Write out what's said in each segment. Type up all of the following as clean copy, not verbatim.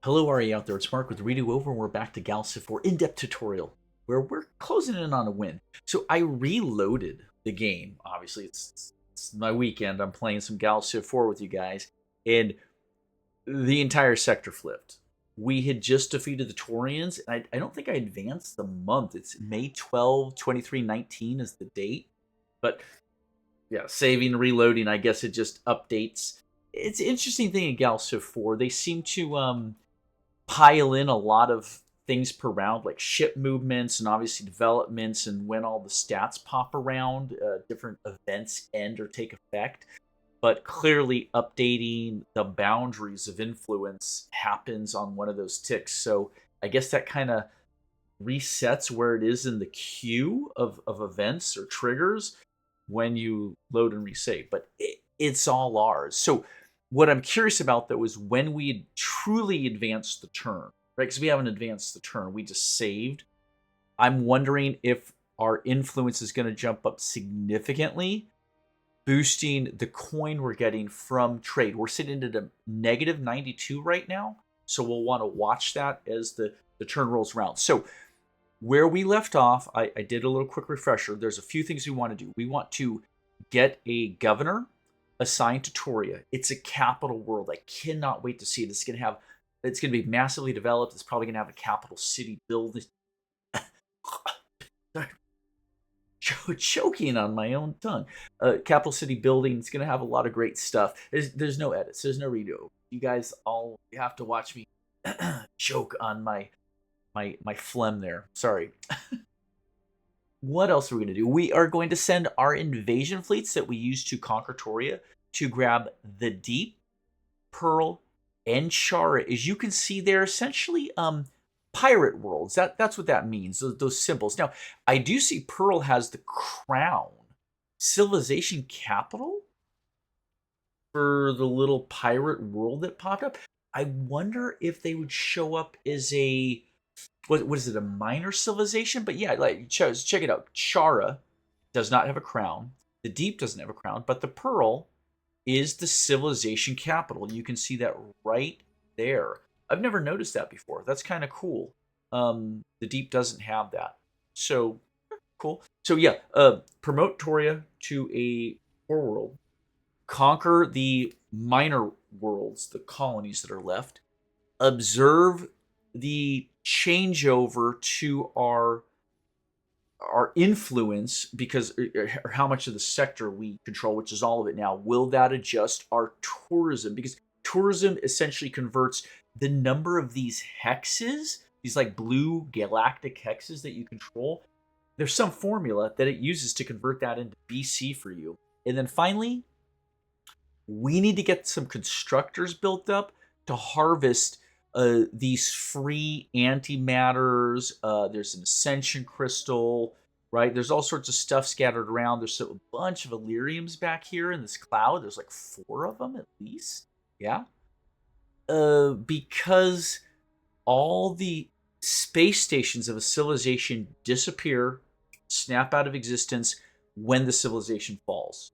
Hello, are you out there? It's Mark with Redo Over, and we're back to Galactic for in-depth tutorial, where we're closing in on a win. So I reloaded the game. Obviously, it's my weekend. I'm playing some Galactic 4 with you guys, and the entire sector flipped. We had just defeated the Torians, and I don't think I advanced the month. It's May 12, 19 is the date. But yeah, saving, reloading, I guess it just updates. It's an interesting thing in Galactic 4. They seem to pile in a lot of things per round, like ship movements and obviously developments, and when all the stats pop around, different events end or take effect. But clearly, updating the boundaries of influence happens on one of those ticks. So I guess that kind of resets where it is in the queue of events or triggers when you load and resave. But it's all ours. So what I'm curious about though is when we truly advance the turn, right? Because we haven't advanced the turn, we just saved. I'm wondering if our influence is going to jump up significantly, boosting the coin we're getting from trade. We're sitting at a negative 92 right now, so we'll want to watch that as the turn rolls around. So where we left off, I did a little quick refresher. There's a few things we want to do. We want to get a governor assigned to Toria. It's a capital world. I cannot wait to see it. It's going to be massively developed. It's probably going to have a capital city build. Choking on my own tongue. Capital city building. It's going to have a lot of great stuff. There's no edits. There's no redo. You guys all have to watch me choke on my phlegm there. Sorry. What else are we going to do? We are going to send our invasion fleets that we use to conquer Toria to grab the Deep, Pearl, and Chara. As you can see, they're essentially pirate worlds. That's what that means. Those symbols. Now, I do see Pearl has the crown, civilization capital for the little pirate world that popped up. I wonder if they would show up as a what is it, a minor civilization? But yeah, like check it out. Chara does not have a crown. The Deep doesn't have a crown, but the Pearl is the civilization capital. You can see that right there. I've never noticed that before. That's kind of cool. The Deep doesn't have that, so cool. So yeah, promote Toria to a core world, conquer the minor worlds, the colonies that are left, observe the changeover to our influence because or how much of the sector we control, which is all of it now. Will that adjust our tourism? Because tourism essentially converts the number of these hexes, these like blue galactic hexes that you control. There's some formula that it uses to convert that into BC for you. And then finally, we need to get some constructors built up to harvest these free antimatters. There's an ascension crystal, right? There's all sorts of stuff scattered around. There's a bunch of Illyriums back here in this cloud. There's like 4 of them at least. Yeah. Because all the space stations of a civilization disappear, snap out of existence when the civilization falls.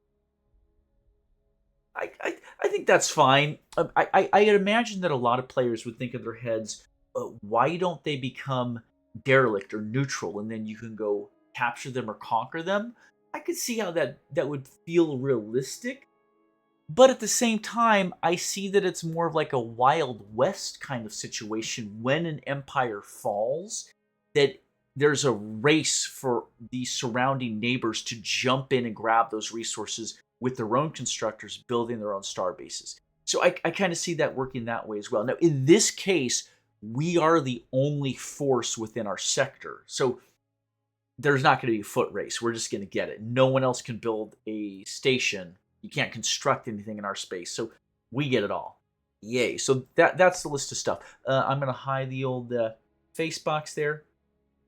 I think that's fine. I imagine that a lot of players would think in their heads, why don't they become derelict or neutral, and then you can go capture them or conquer them? I could see how that would feel realistic, but at the same time, I see that it's more of like a Wild West kind of situation when an empire falls. That there's a race for the surrounding neighbors to jump in and grab those resources with their own constructors building their own star bases. So I kind of see that working that way as well. Now, in this case, we are the only force within our sector. So there's not going to be a foot race. We're just going to get it. No one else can build a station. You can't construct anything in our space. So we get it all. Yay. So that's the list of stuff. I'm going to hide the old face box there.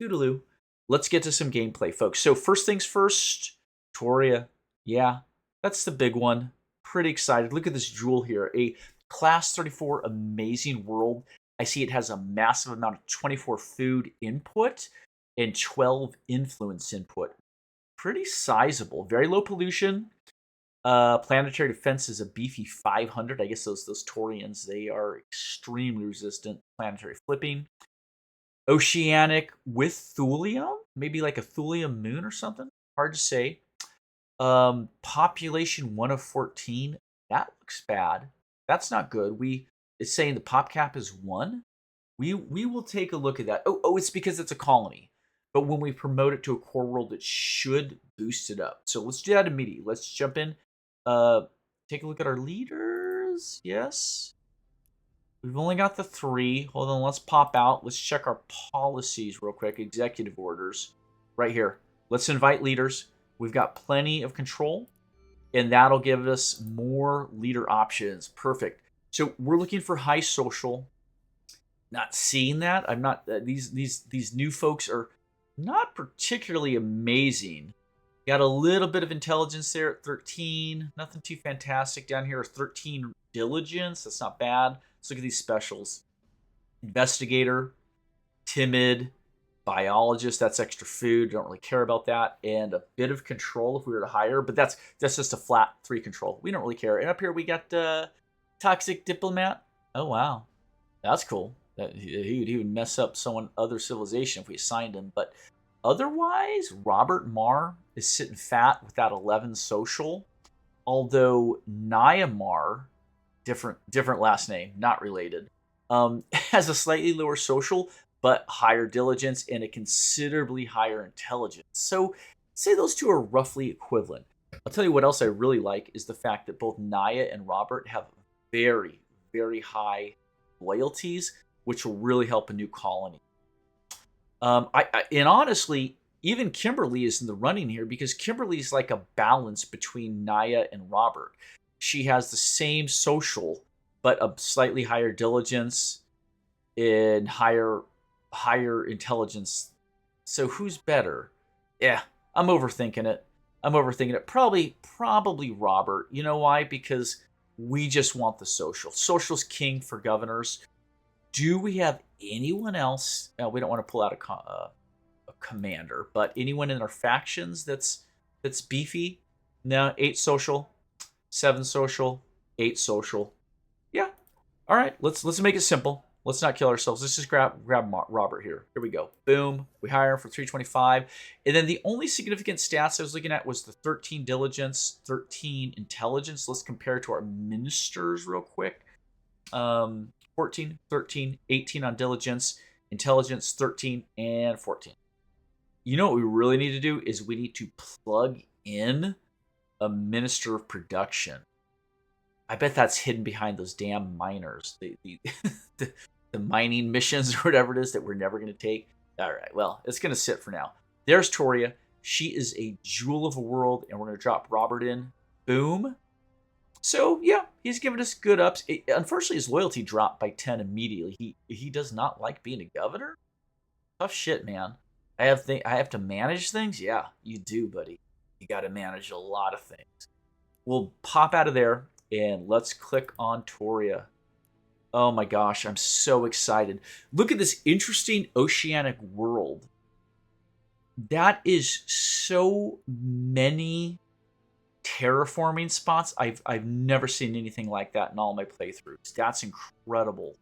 Doodaloo. Let's get to some gameplay, folks. So first things first, Toria. Yeah, that's the big one. Pretty excited. Look at this jewel here. A Class 34 amazing world. I see it has a massive amount of 24 food input and 12 influence input. Pretty sizable. Very low pollution. Planetary defense is a beefy 500. I guess those Taurians, they are extremely resistant. Planetary flipping. Oceanic with thulium, maybe like a thulium moon or something. Hard to say. Population 1 of 14. That looks bad. That's not good. It's saying the pop cap is 1. We will take a look at that. Oh, it's because it's a colony. But when we promote it to a core world, it should boost it up. So let's do that immediately. Let's jump in. Take a look at our leaders. Yes. We've only got the 3. Hold on, let's pop out. Let's check our policies real quick. Executive orders. Right here. Let's invite leaders. We've got plenty of control. And that'll give us more leader options. Perfect. So we're looking for high social. Not seeing that. I'm not. These new folks are not particularly amazing. Got a little bit of intelligence there at 13. Nothing too fantastic down here. 13 diligence. That's not bad. Let's look at these specials. Investigator, timid, biologist. That's extra food. Don't really care about that. And a bit of control if we were to hire. But that's just a flat 3 control. We don't really care. And up here we got toxic diplomat. Oh, wow. That's cool. He would mess up other civilization if we assigned him. But otherwise, Robert Marr is sitting fat with that 11 social. Although Nyamar, different last name, not related, has a slightly lower social, but higher diligence and a considerably higher intelligence. So say those two are roughly equivalent. I'll tell you what else I really like is the fact that both Naya and Robert have very, very high loyalties, which will really help a new colony. And honestly, even Kimberly is in the running here because Kimberly's like a balance between Naya and Robert. She has the same social, but a slightly higher diligence and higher intelligence. So who's better? Yeah, I'm overthinking it. Probably Robert. You know why? Because we just want the social. Social's king for governors. Do we have anyone else? We don't want to pull out a commander, but anyone in our factions that's beefy? No, 8 social, 7 social, 8 social. Yeah. All right. Let's make it simple. Let's not kill ourselves. Let's just grab Robert here. Here we go. Boom. We hire him for 325. And then the only significant stats I was looking at was the 13 diligence, 13 intelligence. Let's compare to our ministers real quick. 14, 13, 18 on diligence, intelligence 13, and 14. You know what we really need to do is we need to plug in a minister of production. I bet that's hidden behind those damn miners. The mining missions or whatever it is that we're never going to take. All right, well, it's going to sit for now. There's Toria. She is a jewel of a world, and we're going to drop Robert in. Boom. So, yeah, he's given us good ups. Unfortunately, his loyalty dropped by 10 immediately. He does not like being a governor. Tough shit, man. I have to manage things? Yeah, you do, buddy. You got to manage a lot of things. We'll pop out of there, and let's click on Toria. Oh my gosh, I'm so excited. Look at this interesting oceanic world. That is so many terraforming spots. I've never seen anything like that in all my playthroughs. That's incredible.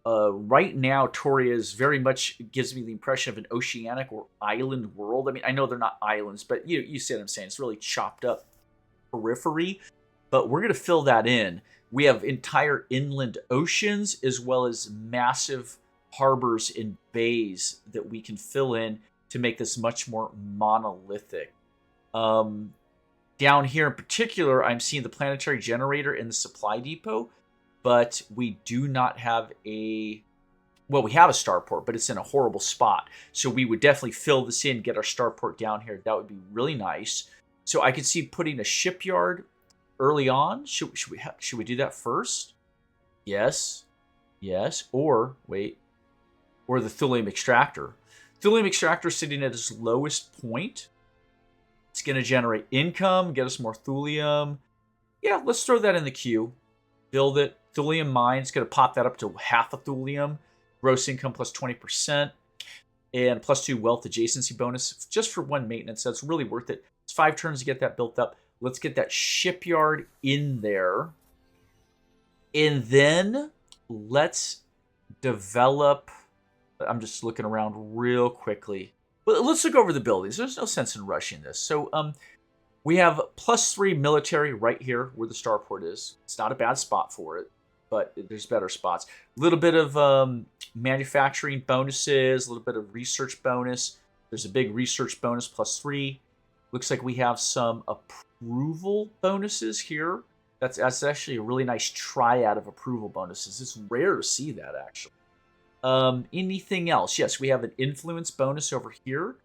Right now, Toria is very much gives me the impression of an oceanic or island world. I mean, I know they're not islands, but you see what I'm saying. It's really chopped up periphery, but we're going to fill that in. We have entire inland oceans as well as massive harbors and bays that we can fill in to make this much more monolithic. Down here in particular, I'm seeing the planetary generator in the supply depot, but we do not have we have a starport, but it's in a horrible spot. So we would definitely fill this in, get our starport down here. That would be really nice. So I could see putting a shipyard early on. Should we do that first? Yes. Or wait. Or the thulium extractor. Thulium extractor sitting at its lowest point. It's going to generate income, get us more thulium. Yeah, let's throw that in the queue. Build it. Thulium mine's going to pop that up to half a thulium. Gross income plus 20%. And plus 2 wealth adjacency bonus just for 1 maintenance. That's really worth it. It's 5 turns to get that built up. Let's get that shipyard in there. And then let's develop. I'm just looking around real quickly. Well, let's look over the buildings. There's no sense in rushing this. So, we have +3 military right here where the starport is. It's not a bad spot for it, but there's better spots. A little bit of manufacturing bonuses, a little bit of research bonus. There's a big research bonus +3. Looks like we have some approval bonuses here. That's actually a really nice triad of approval bonuses. It's rare to see that, actually. Anything else? Yes, we have an influence bonus over here.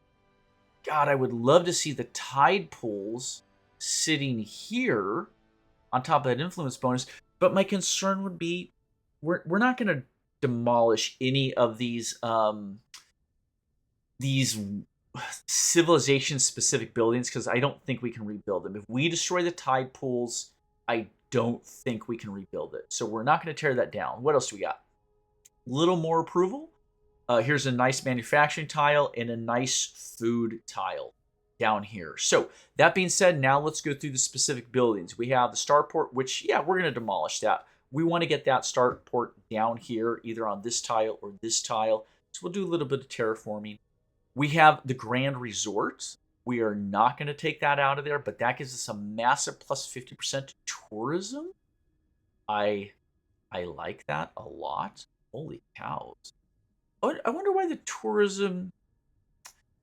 God, I would love to see the tide pools sitting here on top of that influence bonus. But my concern would be we're not going to demolish any of these civilization-specific buildings because I don't think we can rebuild them. If we destroy the tide pools, I don't think we can rebuild it. So we're not going to tear that down. What else do we got? A little more approval. Here's a nice manufacturing tile and a nice food tile down here. So that being said, now let's go through the specific buildings. We have the starport, which, yeah, we're going to demolish that. We want to get that starport down here, either on this tile or this tile. So we'll do a little bit of terraforming. We have the Grand Resort. We are not going to take that out of there, but that gives us a massive +50% to tourism. I like that a lot. Holy cows. I wonder why the tourism...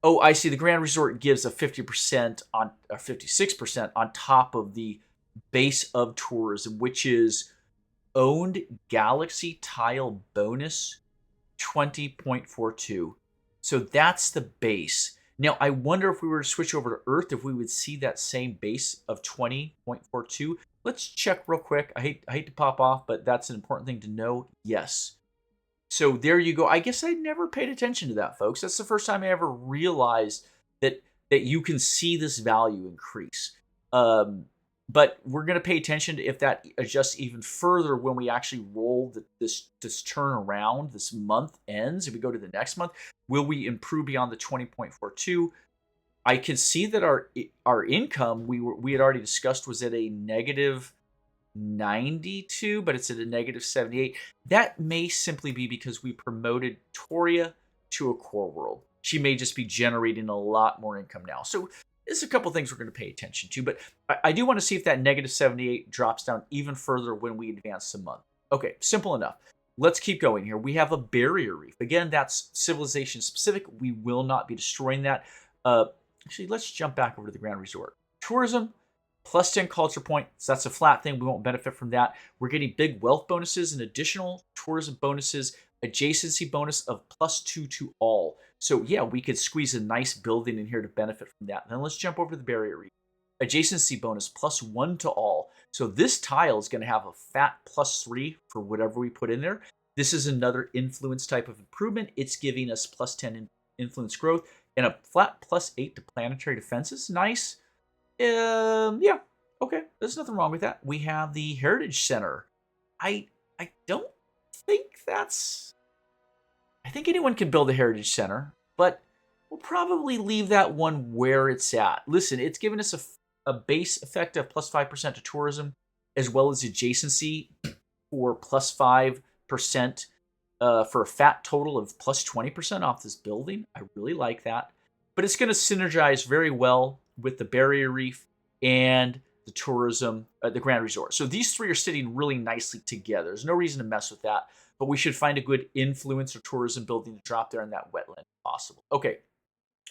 Oh, I see. The Grand Resort gives a 50% on, or 56% on top of the base of tourism, which is owned Galaxy tile bonus 20.42. So that's the base. Now, I wonder if we were to switch over to Earth, if we would see that same base of 20.42. Let's check real quick. I hate to pop off, but that's an important thing to know. Yes. So there you go. I guess I never paid attention to that, folks. That's the first time I ever realized that you can see this value increase. But we're going to pay attention to if that adjusts even further when we actually roll this turnaround. This month ends. If we go to the next month, will we improve beyond the 20.42? I can see that our income we had already discussed was at a -92, but it's at a -78. That may simply be because we promoted Toria to a core world. She may just be generating a lot more income now. So there's a couple things we're going to pay attention to, but I do want to see if that -78 drops down even further when we advance a month. Okay, simple enough. Let's keep going here. We have a barrier reef. Again, that's civilization specific. We will not be destroying that. Actually, let's jump back over to the Grand Resort. Tourism, +10 culture points. That's a flat thing. We won't benefit from that. We're getting big wealth bonuses and additional tourism bonuses, adjacency bonus of +2 to all. So yeah, we could squeeze a nice building in here to benefit from that. Then let's jump over to the barrier reef. Adjacency bonus +1 to all. So this tile is going to have a fat +3 for whatever we put in there. This is another influence type of improvement. It's giving us +10 influence growth and a flat +8 to planetary defenses. Nice. Yeah, okay. There's nothing wrong with that. We have the Heritage Center. I don't think that's... I think anyone can build a Heritage Center, but we'll probably leave that one where it's at. Listen, it's given us a base effect of +5% to tourism, as well as adjacency for +5%, for a fat total of +20% off this building. I really like that. But it's going to synergize very well with the barrier reef and the tourism, the Grand Resort. So these three are sitting really nicely together. There's no reason to mess with that, but we should find a good influence or tourism building to drop there in that wetland if possible. Okay,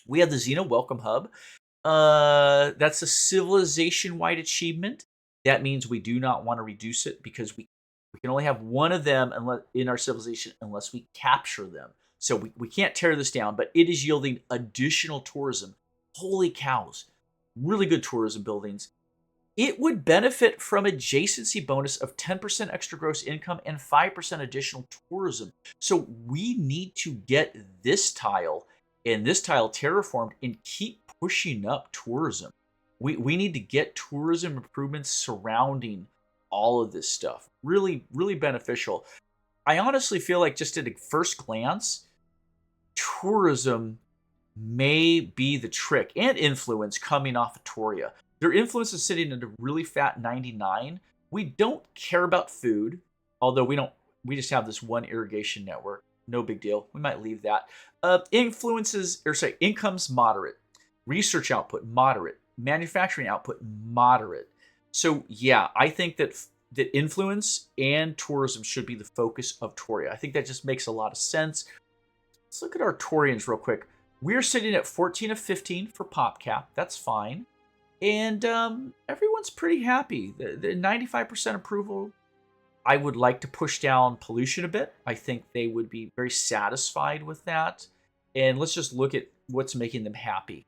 we have the Xeno Welcome Hub. That's a civilization-wide achievement. That means we do not want to reduce it because we can only have one of them in our civilization unless we capture them. So we can't tear this down, but it is yielding additional tourism. Holy cows. Really good tourism buildings. It would benefit from adjacency bonus of 10% extra gross income and 5% additional tourism. So we need to get this tile and this tile terraformed and keep pushing up tourism. We need to get tourism improvements surrounding all of this stuff. Really, really beneficial. I honestly feel like just at a first glance, tourism may be the trick and influence coming off of Toria. Their influence is sitting at a really fat 99. We don't care about food, although we just have this one irrigation network. No big deal. We might leave that. Income's moderate. Research output, moderate. Manufacturing output, moderate. So yeah, I think that influence and tourism should be the focus of Toria. I think that just makes a lot of sense. Let's look at our Torians real quick. We're sitting at 14 of 15 for PopCap. That's fine. And everyone's pretty happy. The 95% approval. I would like to push down pollution a bit. I think they would be very satisfied with that. And let's just look at what's making them happy.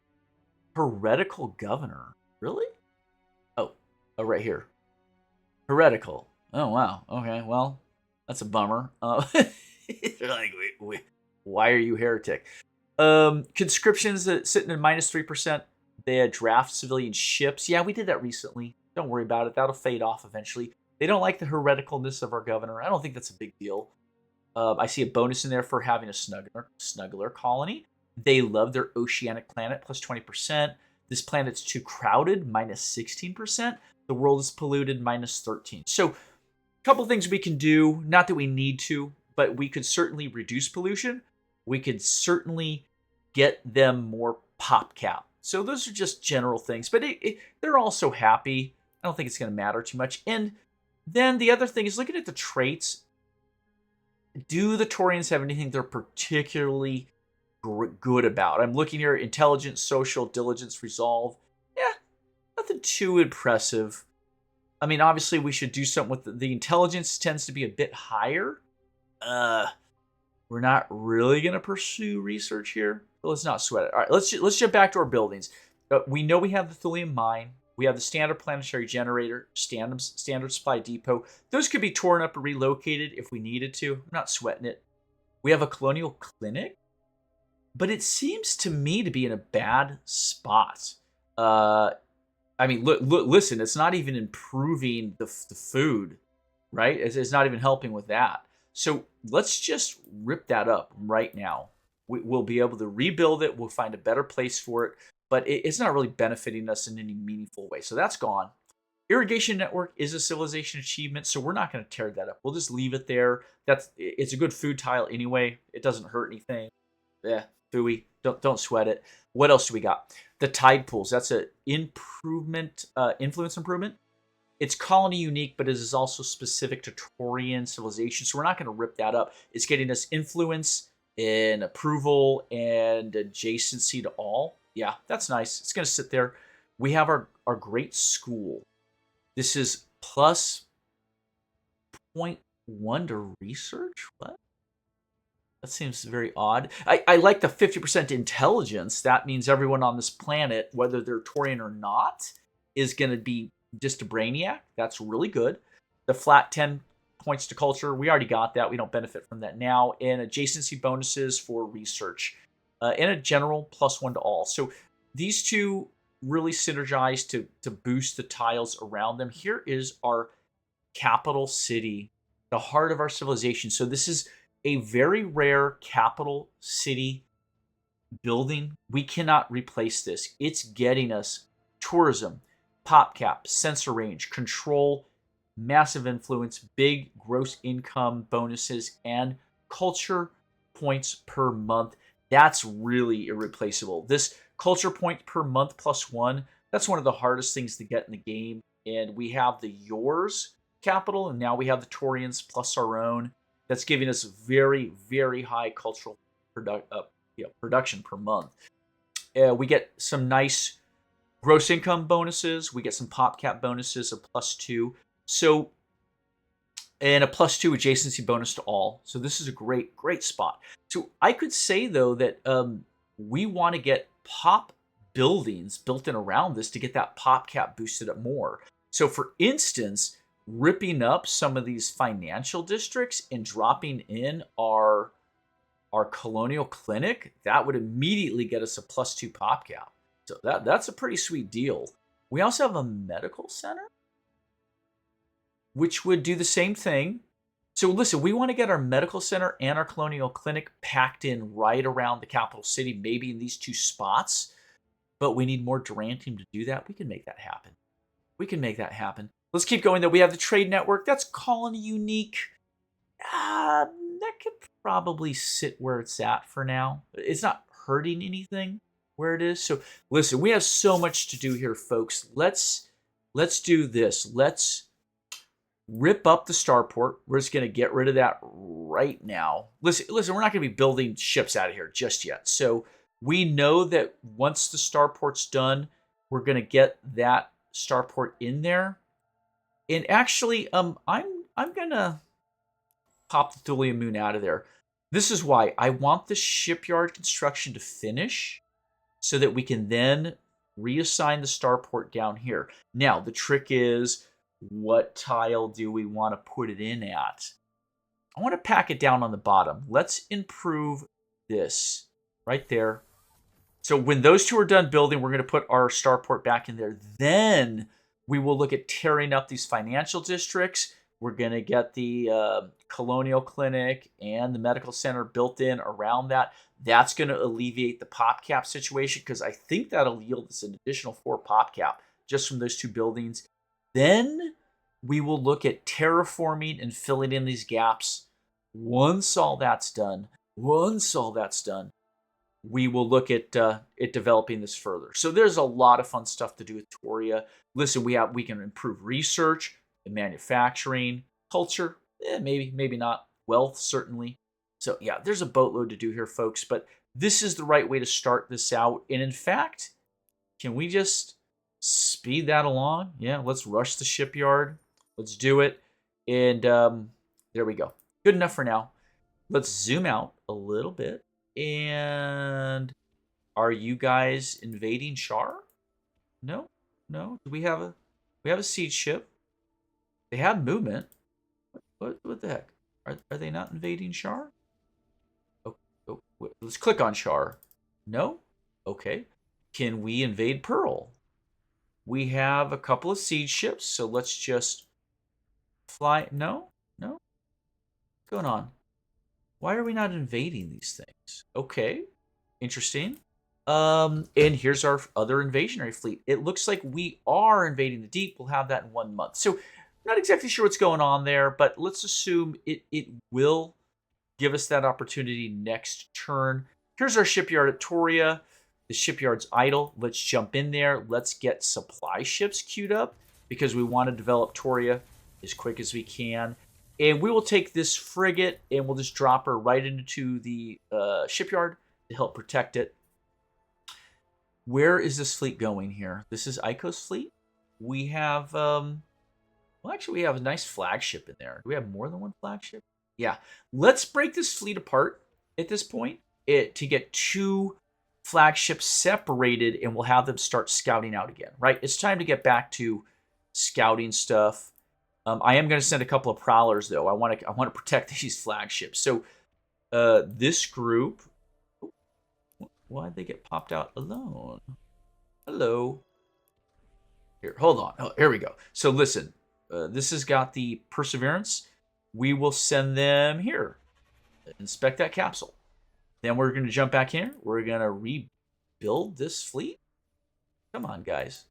Heretical governor. Really? Oh, right here. Heretical. Oh, wow. Okay, well, that's a bummer. They're like, wait, why are you heretic? Conscriptions sitting at minus 3%. They had draft civilian ships. Yeah, we did that recently. Don't worry about it. That'll fade off eventually. They don't like the hereticalness of our governor. I don't think that's a big deal. I see a bonus in there for having a snuggler colony. They love their oceanic planet, plus 20%. This planet's too crowded, minus 16%. The world is polluted, minus 13. So, a couple things we can do. Not that we need to, but we could certainly reduce pollution. We could certainly get them more PopCap. So those are just general things, but they're also happy. I don't think it's going to matter too much. And then the other thing is looking at the traits. Do the Taurians have anything they're particularly good about? I'm looking here: intelligence, social, diligence, resolve. Yeah, nothing too impressive. I mean, obviously we should do something with the intelligence. Tends to be a bit higher. We're not really going to pursue research here. But let's not sweat it. All right, let's jump back to our buildings. We know we have the Thulium mine. We have the standard planetary generator, standard supply depot. Those could be torn up or relocated if we needed to. I'm not sweating it. We have a colonial clinic, but it seems to me to be in a bad spot. I mean, listen, it's not even improving the food, right? It's not even helping with that. So let's just rip that up right now. We'll be able to rebuild it. We'll find a better place for it. But it's not really benefiting us in any meaningful way. So that's gone. Irrigation network is a civilization achievement, so we're not going to tear that up. We'll just leave it there. It's a good food tile anyway. It doesn't hurt anything. Yeah, fooey. Don't sweat it. What else do we got? The tide pools. That's an improvement, influence improvement. It's colony unique, but it is also specific to Taurian civilization. So we're not going to rip that up. It's getting us influence and approval and adjacency to all. Yeah, that's nice. It's going to sit there. We have our great school. This is plus 0.1 to research. What? That seems very odd. I like the 50% intelligence. That means everyone on this planet, whether they're Taurian or not, is going to be just a brainiac. That's really good. The flat 10 points to culture. We already got that. We don't benefit from that now. And adjacency bonuses for research. And a general +1 to all. So these two really synergize to boost the tiles around them. Here is our capital city, the heart of our civilization. So this is a very rare capital city building. We cannot replace this. It's getting us tourism, PopCap, sensor range, control, massive influence, big gross income bonuses, and culture points per month. That's really irreplaceable. This culture point per month +1, that's one of the hardest things to get in the game. And we have the yours capital, and now we have the Taurians plus our own. That's giving us very, very high cultural production per month. We get some nice gross income bonuses. We get some PopCap bonuses of +2. So, and a +2 adjacency bonus to all. So this is a great, great spot. So I could say, though, that we want to get pop buildings built in around this to get that PopCap boosted up more. So, for instance, ripping up some of these financial districts and dropping in our colonial clinic, that would immediately get us a +2 PopCap. So that's a pretty sweet deal. We also have a medical center, which would do the same thing. So listen, we want to get our medical center and our colonial clinic packed in right around the capital city, maybe in these two spots. but we need more Durantium to do that. We can make that happen. We can make that happen. Let's keep going, though. We have the trade network. That's colony unique. That could probably sit where it's at for now. It's not hurting anything where it is. So listen, we have so much to do here, folks. Let's do this. Let's rip up the starport. We're just going to get rid of that right now. Listen, we're not going to be building ships out of here just yet. So we know that once the starport's done, we're going to get that starport in there. And actually, I'm going to pop the Thulium Moon out of there. This is why I want the shipyard construction to finish so that we can then reassign the starport down here. Now, the trick is, what tile do we want to put it in at? I want to pack it down on the bottom. Let's improve this right there. So when those two are done building, we're going to put our starport back in there. Then we will look at tearing up these financial districts. We're going to get the colonial clinic and the medical center built in around that. That's going to alleviate the pop cap situation because I think that'll yield us an additional 4 pop cap just from those 2 buildings. Then we will look at terraforming and filling in these gaps. Once all that's done, we will look at developing this further. So there's a lot of fun stuff to do with Toria. Listen, we can improve research and manufacturing, culture, maybe not, wealth certainly. So yeah, there's a boatload to do here, folks. But this is the right way to start this out. And in fact, can we just speed that along? Yeah, let's rush the shipyard. Let's do it. And there we go. Good enough for now. Let's zoom out a little bit. And are you guys invading Shar? No. Do we have a siege ship? They have movement. What the heck? Are they not invading Shar? Oh, let's click on Shar. No? Okay. Can we invade Pearl? We have a couple of siege ships, so let's just fly. No? What's going on? Why are we not invading these things? Okay. Interesting. And here's our other invasionary fleet. It looks like we are invading the deep. We'll have that in 1 month. So not exactly sure what's going on there, but let's assume it will give us that opportunity next turn. Here's our shipyard at Toria. The shipyard's idle. Let's jump in there. Let's get supply ships queued up because we want to develop Toria as quick as we can. And we will take this frigate and we'll just drop her right into the shipyard to help protect it. Where is this fleet going here? This is Aiko's fleet. We have, we have a nice flagship in there. Do we have more than one flagship? Yeah. Let's break this fleet apart at this point to get 2 flagships separated, and we'll have them start scouting out again, right? It's time to get back to scouting stuff. I am going to send a couple of prowlers, though. I want to protect these flagships. So this group, why'd they get popped out alone? Hello. Here, hold on. Oh, here we go. So listen, this has got the Perseverance. We will send them here. Inspect that capsule. Then we're going to jump back here. We're going to rebuild this fleet. Come on, guys.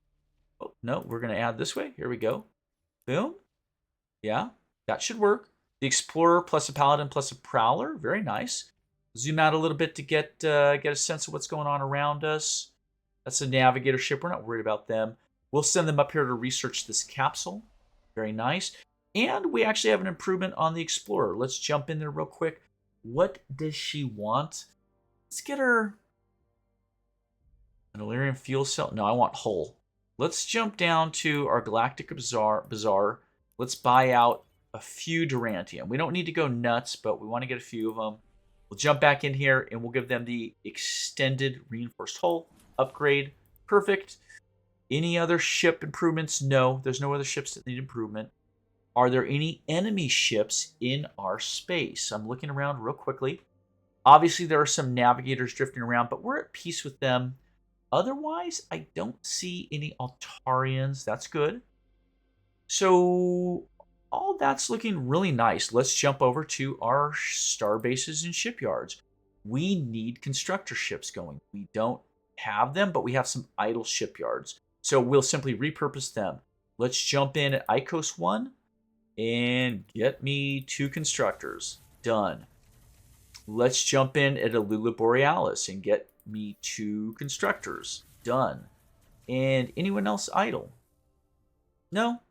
Oh, no, we're going to add this way. Here we go. Boom. Yeah, that should work. The Explorer plus a Paladin plus a Prowler. Very nice. Zoom out a little bit to get a sense of what's going on around us. That's a Navigator ship. We're not worried about them. We'll send them up here to research this capsule. Very nice. And we actually have an improvement on the Explorer. Let's jump in there real quick. What does she want? Let's get her an Illyrian fuel cell. No, I want hull. Let's jump down to our Galactic Bazaar. Let's buy out a few Durantium. We don't need to go nuts, but we want to get a few of them. We'll jump back in here, and we'll give them the extended reinforced hull upgrade. Perfect. Any other ship improvements? No, there's no other ships that need improvement. Are there any enemy ships in our space? I'm looking around real quickly. Obviously, there are some navigators drifting around, but we're at peace with them. Otherwise, I don't see any Altarians. That's good. So all that's looking really nice. Let's jump over to our star bases and shipyards. We need constructor ships going. We don't have them, but we have some idle shipyards. So we'll simply repurpose them. Let's jump in at Icos 1 and get me 2 constructors. Done. Let's jump in at Alula Borealis and get me 2 constructors. Done. And anyone else idle? No?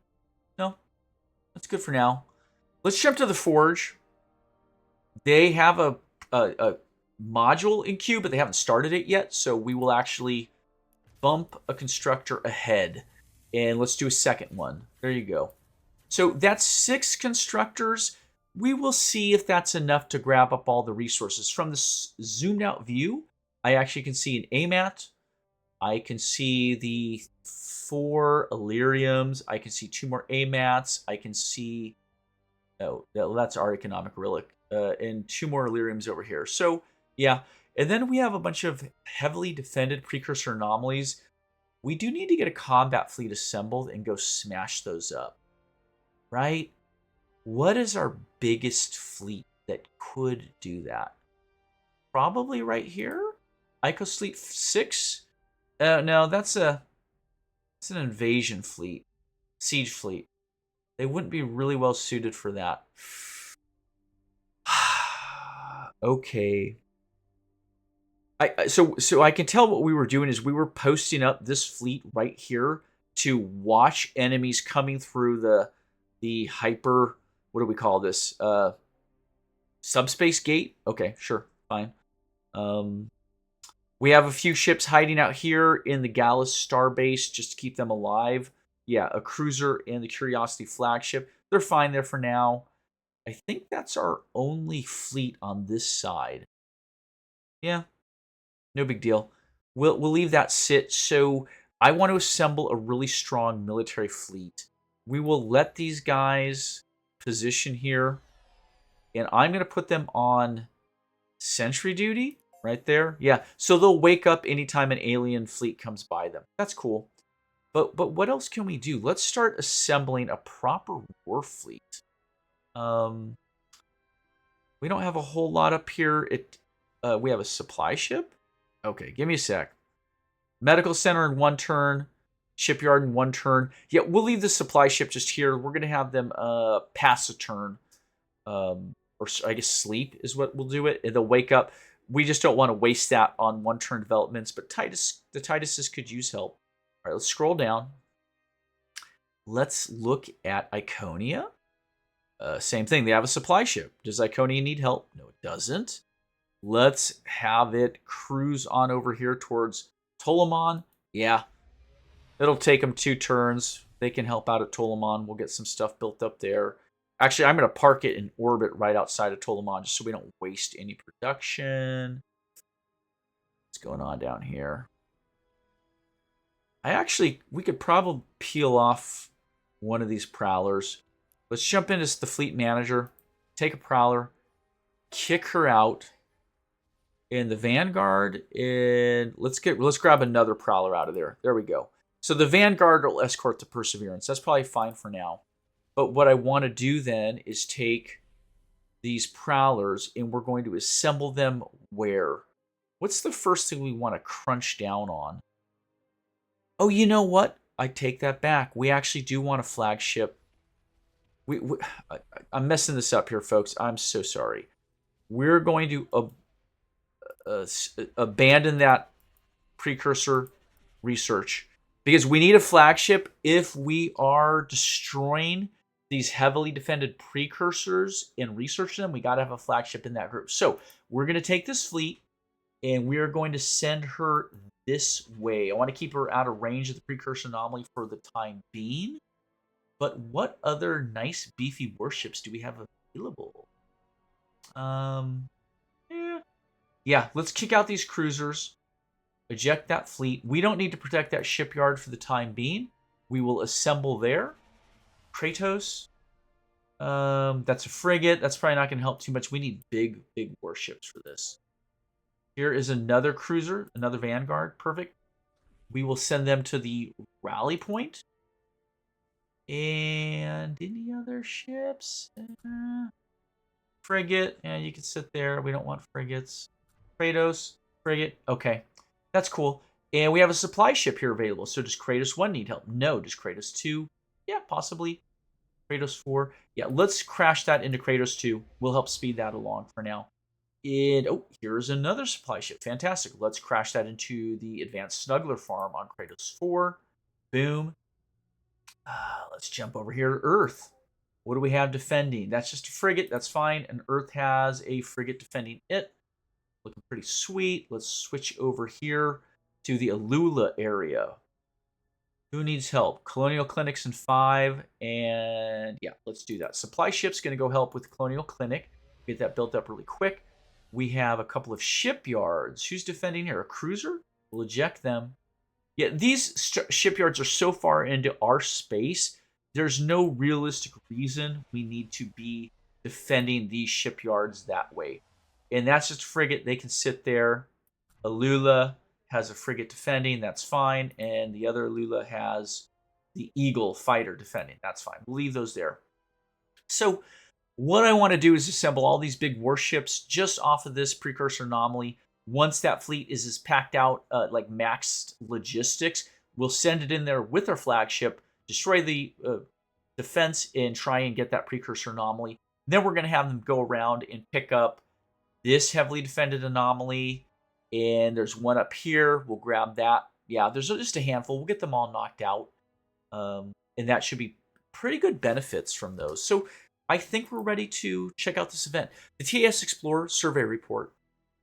No? That's good for now. Let's jump to the Forge. They have a module in queue, but they haven't started it yet, so we will actually bump a constructor ahead. And let's do a second one. There you go. So that's 6 constructors. We will see if that's enough to grab up all the resources. From the zoomed out view, I actually can see an AMAT. I can see the 4 Illyriums. I can see 2 more AMATs. I can see... Oh, that's our economic relic. And 2 more Illyriums over here. So, yeah. And then we have a bunch of heavily defended precursor anomalies. We do need to get a combat fleet assembled and go smash those up. Right? What is our biggest fleet that could do that? Probably right here? Icos Fleet 6? No, that's an invasion fleet. Siege fleet. They wouldn't be really well suited for that. Okay. So I can tell what we were doing is we were posting up this fleet right here to watch enemies coming through the hyper, what do we call this? Subspace gate? Okay, sure, fine. We have a few ships hiding out here in the Gallus starbase just to keep them alive. Yeah, a cruiser and the Curiosity flagship. They're fine there for now. I think that's our only fleet on this side. Yeah, no big deal. We'll leave that sit. So I want to assemble a really strong military fleet. We will let these guys position here. And I'm going to put them on sentry duty right there. Yeah, so they'll wake up anytime an alien fleet comes by them. That's cool. But what else can we do? Let's start assembling a proper war fleet. We don't have a whole lot up here. We have a supply ship. Okay, give me a sec. Medical center in 1 turn. Shipyard in 1 turn. Yeah, we'll leave the supply ship just here. We're going to have them pass a turn. Or I guess sleep is what we'll do it. And they'll wake up. We just don't want to waste that on 1 turn developments. But the Tituses could use help. All right, let's scroll down. Let's look at Iconia. Same thing. They have a supply ship. Does Iconia need help? No, it doesn't. Let's have it cruise on over here towards Ptolemon. Yeah. It'll take them 2 turns. They can help out at Ptolemon. We'll get some stuff built up there. Actually, I'm going to park it in orbit right outside of Ptolemon just so we don't waste any production. What's going on down here? We could probably peel off one of these prowlers. Let's jump in as the fleet manager. Take a prowler. Kick her out. In the Vanguard, and let's grab another prowler out of there. There we go. So the Vanguard will escort the Perseverance. That's probably fine for now. But what I want to do then is take these prowlers and we're going to assemble them where? What's the first thing we want to crunch down on? Oh, you know what? I take that back. We actually do want a flagship. I'm messing this up here, folks. I'm so sorry. We're going to abandon that precursor research because we need a flagship if we are destroying these heavily defended precursors and research them. We got to have a flagship in that group. So we're going to take this fleet and we are going to send her this way. I want to keep her out of range of the precursor anomaly for the time being. But what other nice beefy warships do we have available? Yeah, let's kick out these cruisers. Eject that fleet. We don't need to protect that shipyard for the time being. We will assemble there. Kratos. That's a frigate. That's probably not going to help too much. We need big warships for this. Here is another cruiser, another Vanguard. Perfect. We will send them to the rally point. And any other ships? Frigate. Yeah, you can sit there. We don't want frigates. Kratos, frigate. Okay, that's cool. And we have a supply ship here available. So does Kratos 1 need help? No. Does Kratos 2? Yeah, possibly. Kratos 4. Yeah, let's crash that into Kratos 2. We'll help speed that along for now. And, oh, here's another supply ship. Fantastic. Let's crash that into the Advanced Snuggler Farm on Kratos 4. Boom. Let's jump over here to Earth. What do we have defending? That's just a frigate. That's fine. And Earth has a frigate defending it. Looking pretty sweet. Let's switch over here to the Alula area. Who needs help? Colonial Clinic's in 5. And yeah, let's do that. Supply ship's going to go help with Colonial Clinic. Get that built up really quick. We have a couple of shipyards. Who's defending here? A cruiser? We'll eject them. Yeah, these shipyards are so far into our space, there's no realistic reason we need to be defending these shipyards that way. And that's just a frigate. They can sit there. Alula has a frigate defending. That's fine. And the other Alula has the Eagle fighter defending. That's fine. We'll leave those there. So what I want to do is assemble all these big warships just off of this precursor anomaly. Once that fleet is packed out, like maxed logistics, we'll send it in there with our flagship, destroy the defense, and try and get that precursor anomaly. Then we're going to have them go around and pick up this heavily defended anomaly. And there's one up here. We'll grab that. Yeah, there's just a handful. We'll get them all knocked out. And that should be pretty good benefits from those. So I think we're ready to check out this event. The TAS Explorer Survey Report.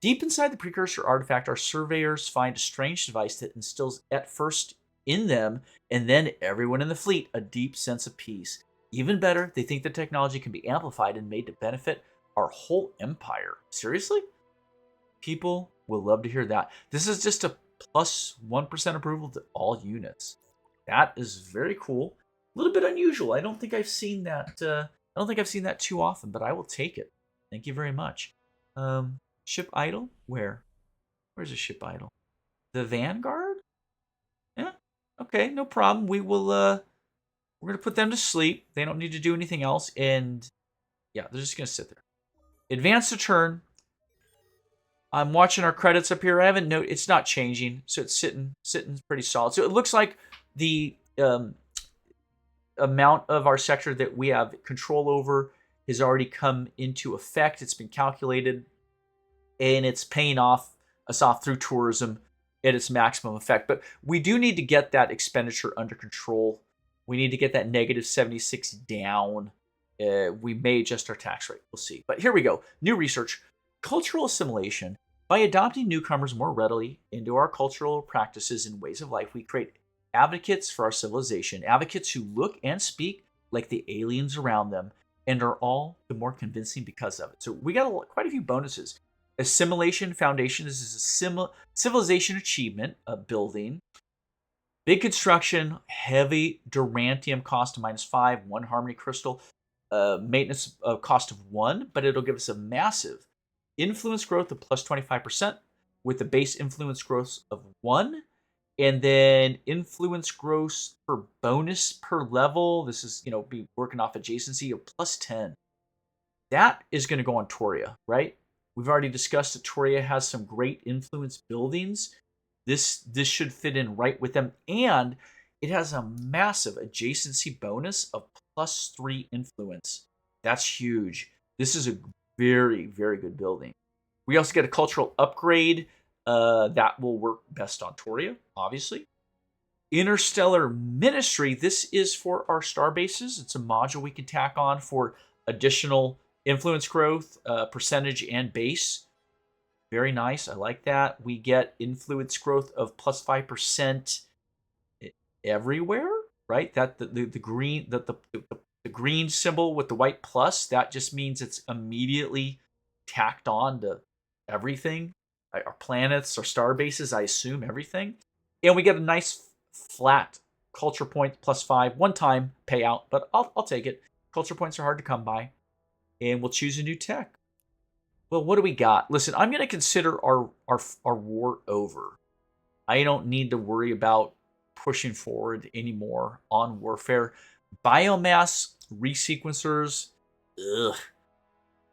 Deep inside the precursor artifact, our surveyors find a strange device that instills at first in them, and then everyone in the fleet, a deep sense of peace. Even better, they think the technology can be amplified and made to benefit our whole empire. Seriously? People will love to hear that. This is just a plus 1% approval to all units. That is very cool. A little bit unusual. I don't think I've seen that. I don't think I've seen that too often, but I will take it. Thank you very much. Ship idle? Where? Where's a ship idle? The Vanguard? Yeah. Okay, no problem. We will. We're gonna put them to sleep. They don't need to do anything else, and yeah, they're just gonna sit there. Advance the turn. I'm watching our credits up here. I haven't noted. It's not changing, so it's sitting pretty solid. So it looks like the amount of our sector that we have control over has already come into effect. It's been calculated, and it's paying us off through tourism at its maximum effect. But we do need to get that expenditure under control. We need to get that negative 76 down. We may adjust our tax rate. We'll see. But here we go. New research. Cultural assimilation. By adopting newcomers more readily into our cultural practices and ways of life, we create advocates for our civilization, advocates who look and speak like the aliens around them, and are all the more convincing because of it. So we got quite a few bonuses. Assimilation Foundation. This is a civilization achievement building. Big construction, heavy Durantium cost of -5, 1 Harmony Crystal, maintenance cost of 1, but it'll give us a massive influence growth of plus 25% with the base influence growth of 1, and then influence growth per bonus per level. This is, be working off adjacency of plus 10. That is going to go on Toria, right? We've already discussed that Toria has some great influence buildings. This should fit in right with them, and it has a massive adjacency bonus of plus 3 influence. That's huge. This is a very, very good building. We also get a cultural upgrade that will work best on Toria, obviously. Interstellar Ministry. This is for our star bases. It's a module we can tack on for additional influence growth, percentage, and base. Very nice. I like that. We get influence growth of plus 5% everywhere, right? That the green the green symbol with the white plus, that just means it's immediately tacked on to everything. Our planets, our star bases, I assume everything. And we get a nice flat culture point plus 5 one-time payout, but I'll take it. Culture points are hard to come by. And we'll choose a new tech. Well, what do we got? Listen, I'm going to consider our war over. I don't need to worry about pushing forward anymore on warfare. Biomass resequencers. Ugh.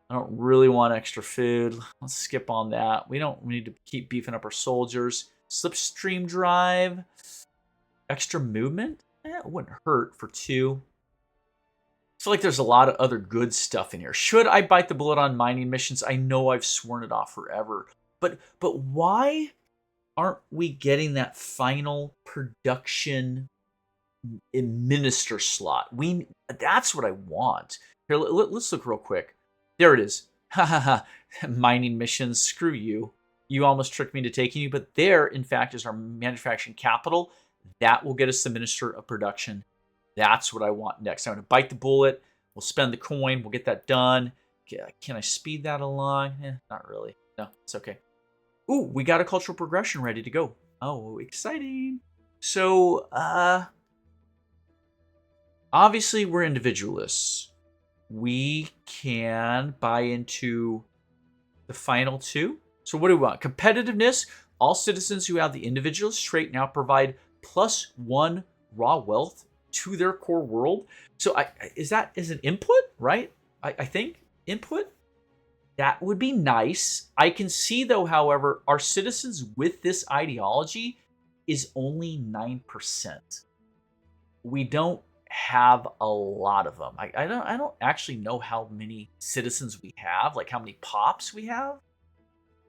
I don't really want extra food. Let's skip on that. We don't need to keep beefing up our soldiers. Slipstream drive. Extra movement? It wouldn't hurt for 2. I feel like there's a lot of other good stuff in here. Should I bite the bullet on mining missions? I know I've sworn it off forever. But why aren't we getting that final production minister slot? That's what I want. Here, let's look real quick. There it is. Ha ha ha. Mining missions. Screw you. You almost tricked me into taking you. But there, in fact, is our manufacturing capital. That will get us the minister of production. That's what I want next. I'm going to bite the bullet. We'll spend the coin. We'll get that done. Can I speed that along? Not really. No, it's okay. Ooh, we got a cultural progression ready to go. Oh, exciting. So, obviously, we're individualists. We can buy into the final 2. So what do we want? Competitiveness. All citizens who have the individualist trait now provide +1 raw wealth to their core world. So is that an input, right? I think input. That would be nice. I can see, though, however, our citizens with this ideology is only 9%. We don't have a lot of them. I don't actually know how many citizens we have, like how many pops we have,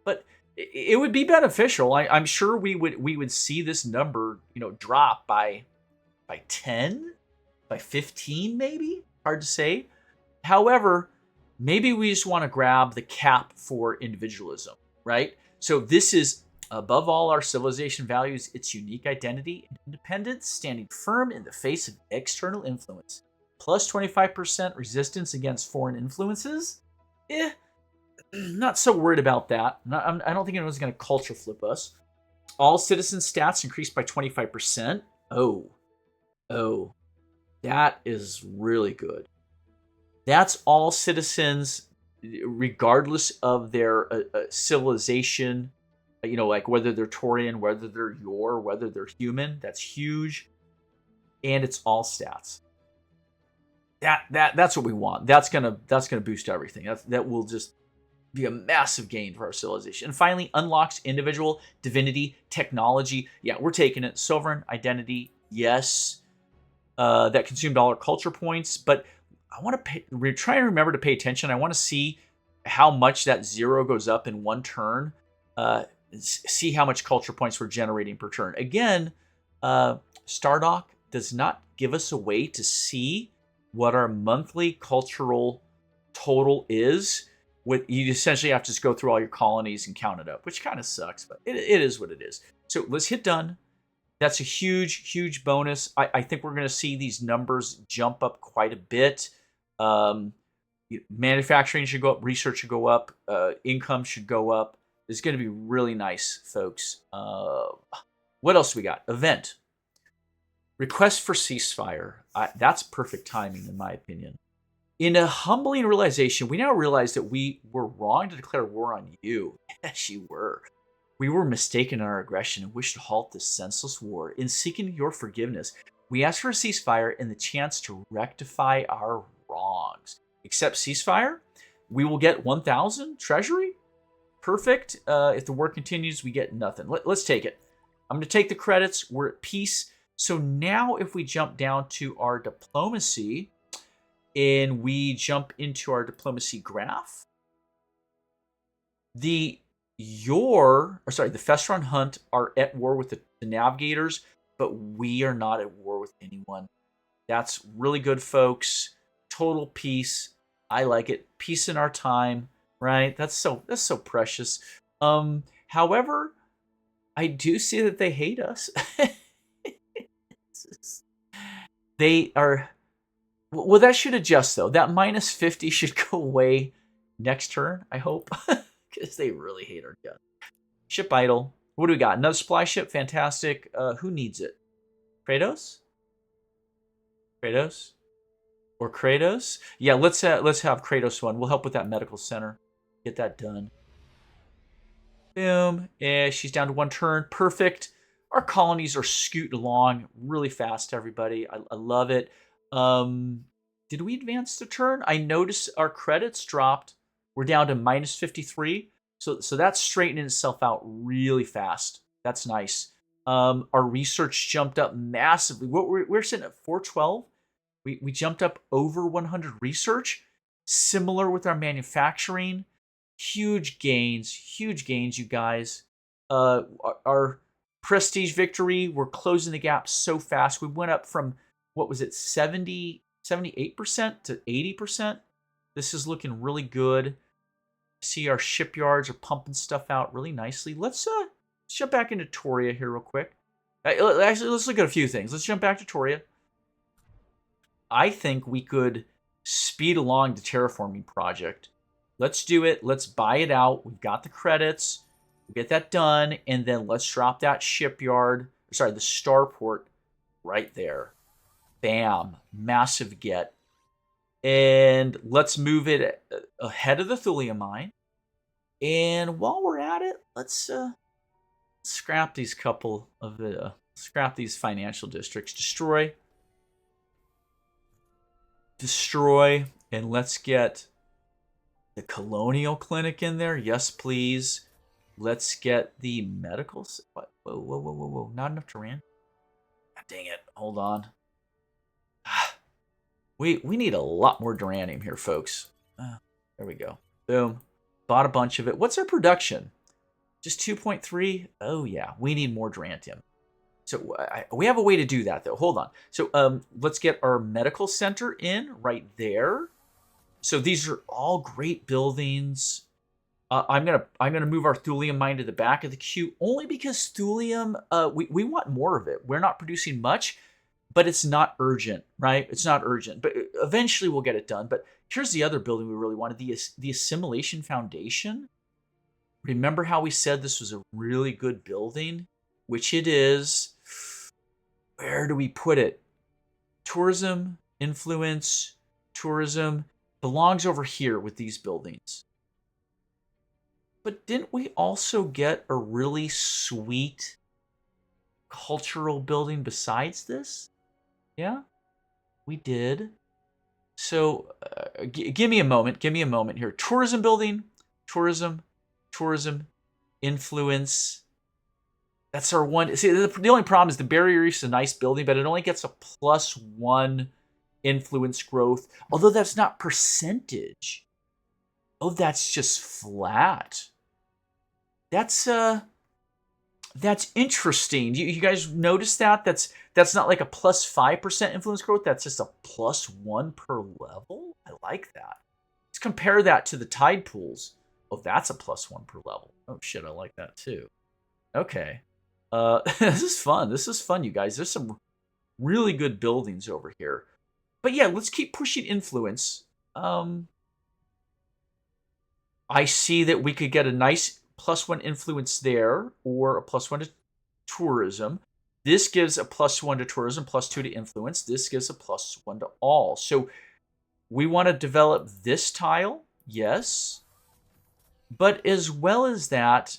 but it would be beneficial. I'm sure we would see this number, drop by 10, by 15, maybe. Hard to say. However, maybe we just want to grab the cap for individualism, right? So this is above all our civilization values its unique identity and independence, standing firm in the face of external influence. Plus 25% resistance against foreign influences. Not so worried about that. I don't think anyone's going to culture flip us. All citizen stats increased by 25%. Oh, that is really good. That's all citizens, regardless of their civilization, like whether they're Taurian, whether they're Yor, whether they're human. That's huge. And it's all stats. That's what we want. That's gonna boost everything. That will just be a massive gain for our civilization. And finally, unlocks individual divinity technology. Yeah, we're taking it. Sovereign identity, yes. That consumed all our culture points, but we're trying to remember to pay attention. I want to see how much that 0 goes up in one turn. See how much culture points we're generating per turn. Again, Stardock does not give us a way to see what our monthly cultural total is. You essentially have to just go through all your colonies and count it up, which kind of sucks, but it is what it is. So let's hit done. That's a huge, huge bonus. I think we're going to see these numbers jump up quite a bit. Manufacturing should go up. Research should go up. Income should go up. It's going to be really nice, folks. What else do we got? Event. Request for ceasefire. That's perfect timing, in my opinion. In a humbling realization, we now realize that we were wrong to declare war on you. Yes, you were. We were mistaken in our aggression and wish to halt this senseless war. In seeking your forgiveness, we ask for a ceasefire and the chance to rectify our wrongs. Accept ceasefire. We will get 1,000 treasury. Perfect. If the war continues, we get nothing. Let's take it. I'm going to take the credits. We're at peace. So now if we jump down to our diplomacy and we jump into our diplomacy graph, the Festron Hunt are at war with the Navigators, but we are not at war with anyone. That's really good, folks. Total peace. I like it. Peace in our time, right? That's so precious. However, I do see that they hate us. They are. Well, that should adjust, though. That -50 should go away next turn, I hope. Because they really hate our guns. Ship idle. What do we got? Another supply ship. Fantastic. Who needs it? Kratos? Kratos? Or Kratos? Yeah, let's have Kratos one. We'll help with that medical center. Get that done. Boom. Yeah, she's down to 1 turn. Perfect. Our colonies are scooting along really fast, everybody. I love it. Did we advance the turn? I noticed our credits dropped. We're down to -53. So that's straightening itself out really fast. That's nice. Our research jumped up massively. We're sitting at 412. We jumped up over 100 research. Similar with our manufacturing. Huge gains, you guys. Our prestige victory, we're closing the gap so fast. We went up from, what was it, 78% to 80%. This is looking really good. See, our shipyards are pumping stuff out really nicely. Let's jump back into Toria here real quick. Actually, let's look at a few things. Let's jump back to Toria. I think we could speed along the terraforming project. Let's do it. Let's buy it out. We've got the credits. We'll get that done, and then let's drop that shipyard. Sorry, the starport right there. Bam. Massive get. And let's move it ahead of the thulium mine. And while we're at it, let's scrap these couple of scrap these financial districts. Destroy, and let's get the colonial clinic in there. Yes, please. Let's get the medical. What? Whoa. Not enough terrain. God dang it. Hold on. We need a lot more duranium here, folks. There we go. Boom. Bought a bunch of it. What's our production? Just 2.3? Oh, yeah. We need more duranium. So we have a way to do that, though. Hold on. So let's get our medical center in right there. So these are all great buildings. I'm gonna move our thulium mine to the back of the queue only because thulium. We want more of it. We're not producing much, but it's not urgent, right? It's not urgent, but eventually we'll get it done. But here's the other building we really wanted: the Assimilation Foundation. Remember how we said this was a really good building, which it is. Where do we put it? Tourism, influence, tourism belongs over here with these buildings. But didn't we also get a really sweet cultural building besides this? Yeah, we did. So give me a moment. Give me a moment here. Tourism building, tourism, influence. That's our one. See, the only problem is the Barrier Reef is a nice building, but it only gets a +1 influence growth. Although that's not percentage. Oh, that's just flat. That's interesting. You guys notice that? That's not like a +5% influence growth. That's just a +1 per level. I like that. Let's compare that to the tide pools. Oh, that's a +1 per level. Oh shit, I like that too. Okay. This is fun. This is fun, you guys. There's some really good buildings over here. But yeah, let's keep pushing influence. I see that we could get a nice +1 influence there, or a +1 to tourism. This gives a +1 to tourism, +2 to influence. This gives a +1 to all. So we want to develop this tile, yes. But as well as that,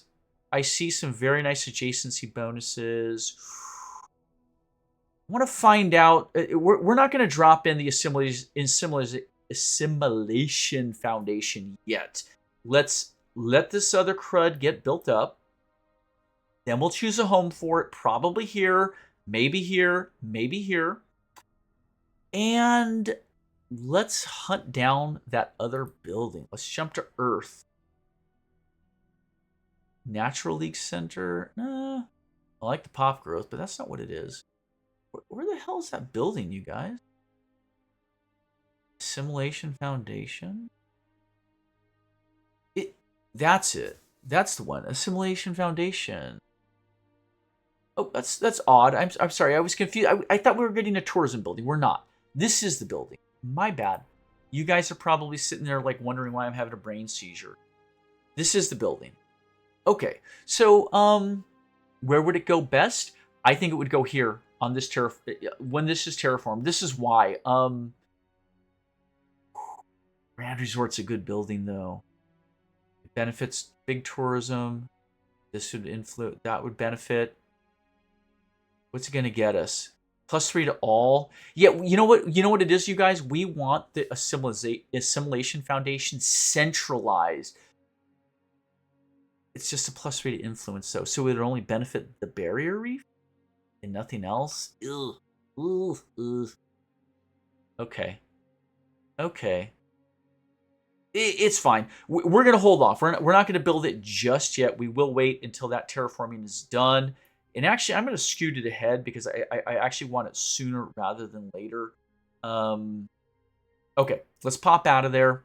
I see some very nice adjacency bonuses. I want to find out. We're not going to drop in the Assimilation Foundation yet. Let's let this other crud get built up. Then we'll choose a home for it. Probably here, maybe here, maybe here. And let's hunt down that other building. Let's jump to Earth. Natural League Center. I like the pop growth, but that's not what it is. Where the hell is that building, you guys? Assimilation Foundation. That's it. That's the one. Assimilation Foundation. Oh, that's odd. I'm sorry. I was confused. I thought we were getting a tourism building. We're not. This is the building. My bad. You guys are probably sitting there like wondering why I'm having a brain seizure. This is the building. Okay, so where would it go best? I think it would go here on this when this is terraformed. This is why. Grand Resort's a good building though. It benefits big tourism. This would that would benefit. What's it gonna get us? +3 to all. Yeah, you know what? You know what it is, you guys. We want the Assimilation Foundation centralized. It's just a +3 to influence, though. So it would only benefit the barrier reef and nothing else? Ugh. Ugh. Ugh. Okay. Okay. It's fine. We're going to hold off. We're not going to build it just yet. We will wait until that terraforming is done. And actually, I'm going to scoot it ahead because I actually want it sooner rather than later. Okay, let's pop out of there.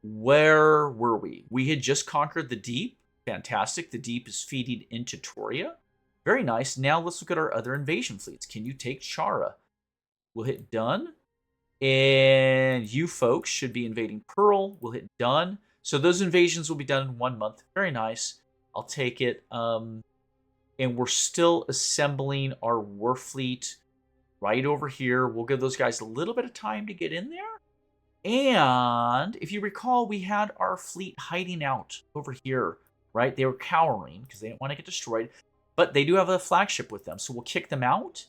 Where were we? We had just conquered the deep. Fantastic. The deep is feeding into Toria. Very nice. Now let's look at our other invasion fleets. Can you take Chara? We'll hit done. And you folks should be invading Pearl. We'll hit done. So those invasions will be done in 1 month. Very nice. I'll take it. And we're still assembling our war fleet right over here. We'll give those guys a little bit of time to get in there. And if you recall, we had our fleet hiding out over here, right? They were cowering because they didn't want to get destroyed. But they do have a flagship with them. So we'll kick them out.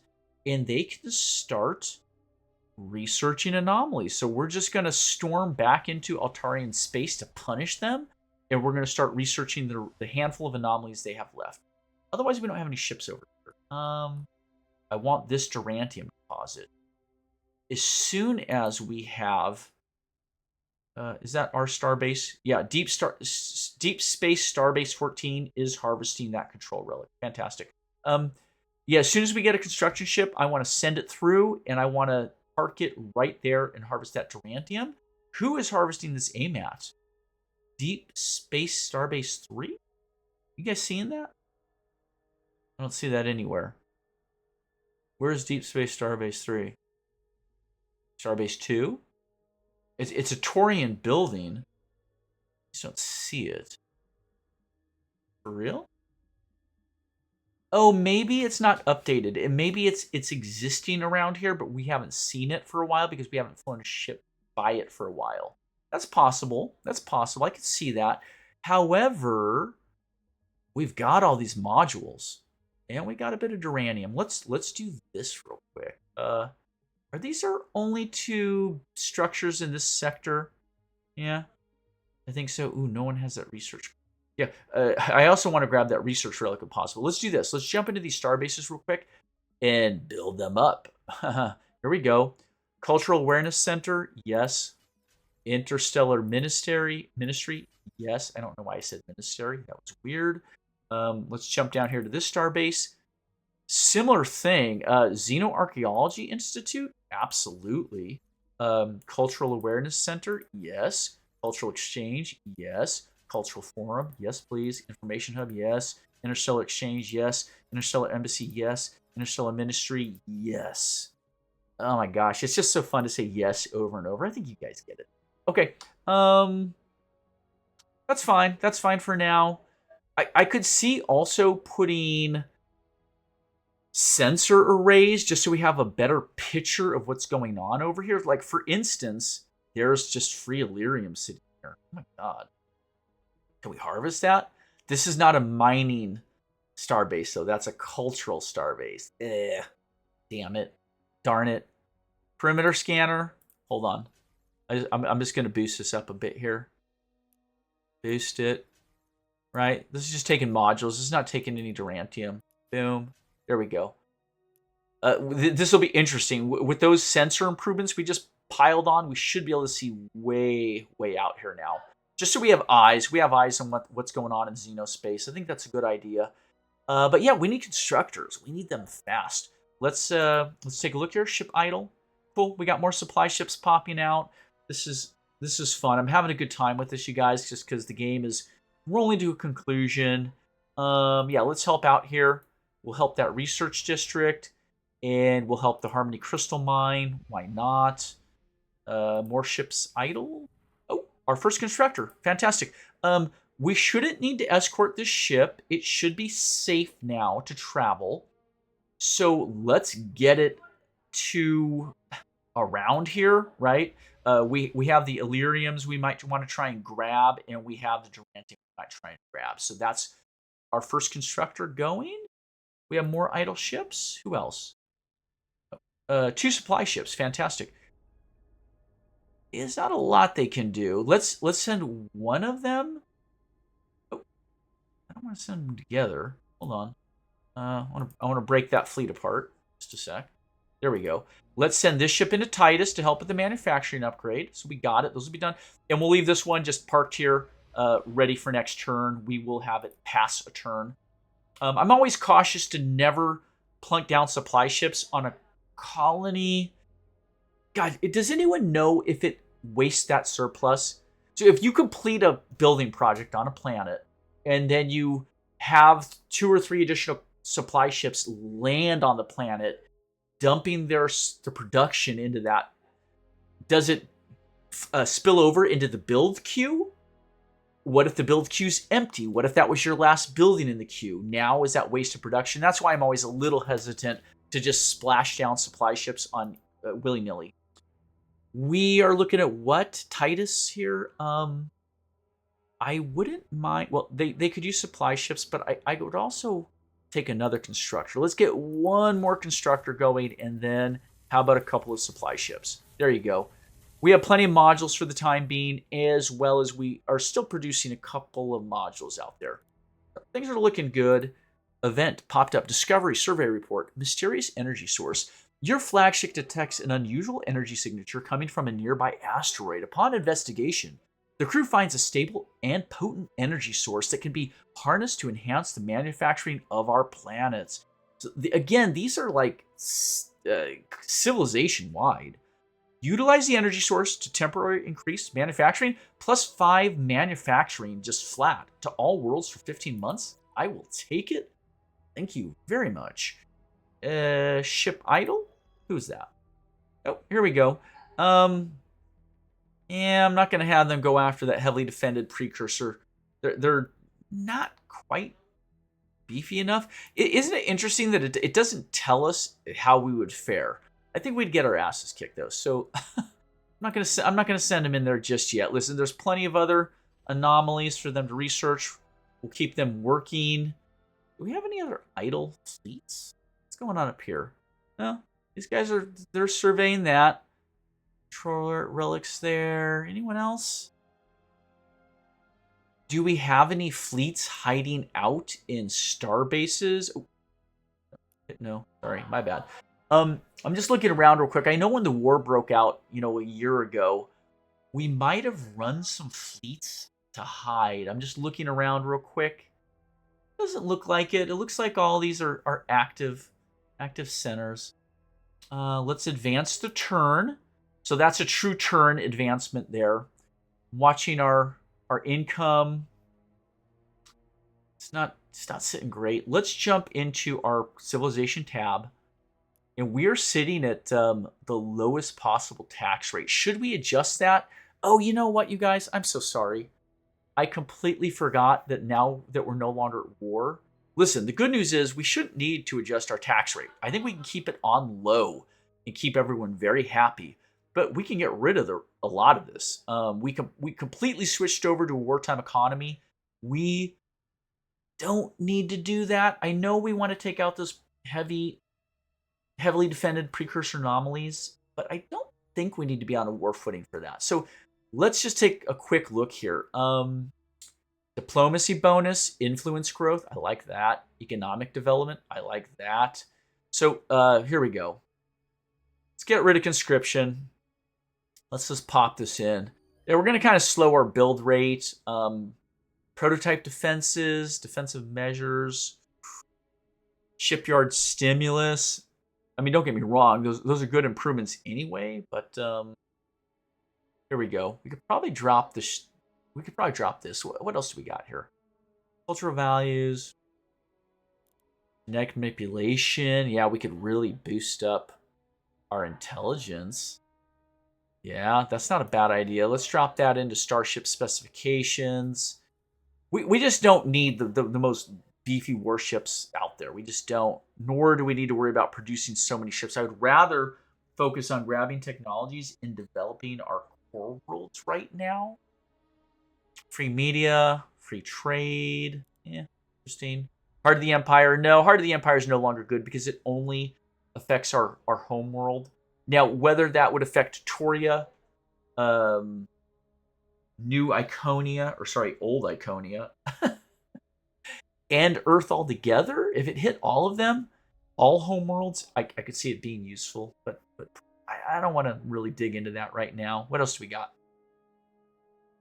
And they can start researching anomalies. So we're just going to storm back into Altarian space to punish them, and we're going to start researching the handful of anomalies they have left. Otherwise, we don't have any ships over here. I want this Durantium deposit. As soon as we have... is that our starbase? Yeah, Deep Space Starbase 14 is harvesting that control relic. Fantastic. Yeah, as soon as we get a construction ship, I want to send it through, and I want to park it right there and harvest that Durantium. Who is harvesting this AMAT? Deep Space Starbase 3? You guys seeing that? I don't see that anywhere. Where's Deep Space Starbase 3? Starbase 2? It's a Torian building. I just don't see it. For real? Oh, maybe it's not updated. And maybe it's existing around here, but we haven't seen it for a while because we haven't flown a ship by it for a while. That's possible. That's possible. I could see that. However, we've got all these modules. And we got a bit of Duranium. Let's do this real quick. Are these our only 2 structures in this sector? Yeah, I think so. Ooh, no one has that research. Yeah, I also want to grab that research relic if possible. Let's do this. Let's jump into these star bases real quick and build them up. Here we go. Cultural Awareness Center, yes. Interstellar Ministry, yes. I don't know why I said ministry. That was weird. Let's jump down here to this star base. Similar thing. Xenoarchaeology Institute, absolutely. Cultural Awareness Center, yes. Cultural Exchange, yes. Cultural Forum, yes, please. Information Hub, yes. Interstellar Exchange, yes. Interstellar Embassy, yes. Interstellar Ministry, yes. Oh my gosh, it's just so fun to say yes over and over. I think you guys get it. Okay, that's fine. That's fine for now. I could see also putting sensor arrays just so we have a better picture of what's going on over here. Like, for instance, there's just free Illyrium sitting here. Oh my god. Can we harvest that? This is not a mining starbase, though. That's a cultural starbase. Damn it. Darn it. Perimeter scanner. Hold on. I'm just going to boost this up a bit here. Boost it. Right? This is just taking modules. This is not taking any Durantium. Boom. There we go. This will be interesting. With those sensor improvements we just piled on, we should be able to see way, way out here now. Just so we have eyes. We have eyes on what's going on in Xenospace. I think that's a good idea. But yeah, we need constructors. We need them fast. Let's take a look here. Ship idle. Cool. We got more supply ships popping out. This is fun. I'm having a good time with this, you guys, just because the game is rolling to a conclusion. Yeah, let's help out here. We'll help that research district, and we'll help the Harmony Crystal Mine. Why not? More ships idle. Oh, our first constructor. Fantastic. We shouldn't need to escort this ship. It should be safe now to travel. So let's get it to around here, right? We have the Illyriums we might want to try and grab, and we have the Durantium we might try and grab. So that's our first constructor going. We have more idle ships. Who else? 2 supply ships. Fantastic. Is not a lot they can do. Let's send one of them. Oh, I want to send them together. Hold on. I want to break that fleet apart. Just a sec. There we go. Let's send this ship into Titus to help with the manufacturing upgrade. So we got it. Those will be done. And we'll leave this one just parked here, ready for next turn. We will have it pass a turn. I'm always cautious to never plunk down supply ships on a colony. God, does anyone know if it wastes that surplus? So if you complete a building project on a planet, and then you have 2 or 3 additional supply ships land on the planet, dumping their production into that, does it spill over into the build queue? What if the build queue's empty? What if that was your last building in the queue? Now is that wasted production? That's why I'm always a little hesitant to just splash down supply ships on willy-nilly. We are looking at what? Titus here? I wouldn't mind. Well, they could use supply ships, but I would also take another constructor. Let's get one more constructor going, and then how about a couple of supply ships? There you go. We have plenty of modules for the time being, as well as we are still producing a couple of modules out there. Things are looking good. Event popped up. Discovery survey report. Mysterious energy source. Your flagship detects an unusual energy signature coming from a nearby asteroid. Upon investigation, the crew finds a stable and potent energy source that can be harnessed to enhance the manufacturing of our planets. So again, these are like civilization-wide. Utilize the energy source to temporarily increase manufacturing, plus 5 manufacturing just flat to all worlds for 15 months. I will take it. Thank you very much. Ship idle? Who's that? Oh, here we go. Yeah, I'm not going to have them go after that heavily defended precursor. They're not quite beefy enough. Isn't it interesting that it doesn't tell us how we would fare? I think we'd get our asses kicked though. So I'm not going to send them in there just yet. Listen, there's plenty of other anomalies for them to research. We'll keep them working. Do we have any other idle fleets? What's going on up here? No, these guys they're surveying that. Controller relics there. Anyone else? Do we have any fleets hiding out in star bases? Oh, no, sorry, my bad. I'm just looking around real quick. I know when the war broke out, a year ago, we might have run some fleets to hide. I'm just looking around real quick. Doesn't look like it. It looks like all these are active centers. Let's advance the turn. So that's a true turn advancement there. Watching our income. It's not sitting great. Let's jump into our civilization tab. And we are sitting at the lowest possible tax rate. Should we adjust that? Oh, you know what, you guys? I'm so sorry. I completely forgot that now that we're no longer at war. Listen, the good news is we shouldn't need to adjust our tax rate. I think we can keep it on low and keep everyone very happy. But we can get rid of a lot of this. We completely switched over to a wartime economy. We don't need to do that. I know we want to take out those heavily defended precursor anomalies, but I don't think we need to be on a war footing for that. So let's just take a quick look here. Diplomacy bonus, influence growth, I like that. Economic development, I like that. So here we go. Let's get rid of conscription. Let's just pop this in. Yeah, we're going to kind of slow our build rate. Prototype defenses, defensive measures, shipyard stimulus. I mean, don't get me wrong; those are good improvements anyway. But here we go. We could probably drop this. What else do we got here? Cultural values, genetic manipulation. Yeah, we could really boost up our intelligence. Yeah, that's not a bad idea. Let's drop that into starship specifications. We just don't need the most beefy warships out there. We just don't. Nor do we need to worry about producing so many ships. I would rather focus on grabbing technologies and developing our core worlds right now. Free media, free trade. Yeah, interesting. Heart of the Empire. No, Heart of the Empire is no longer good because it only affects our home world. Now, whether that would affect Toria, New Iconia, or sorry, Old Iconia, and Earth altogether, if it hit all of them, all homeworlds, I could see it being useful. But I don't want to really dig into that right now. What else do we got?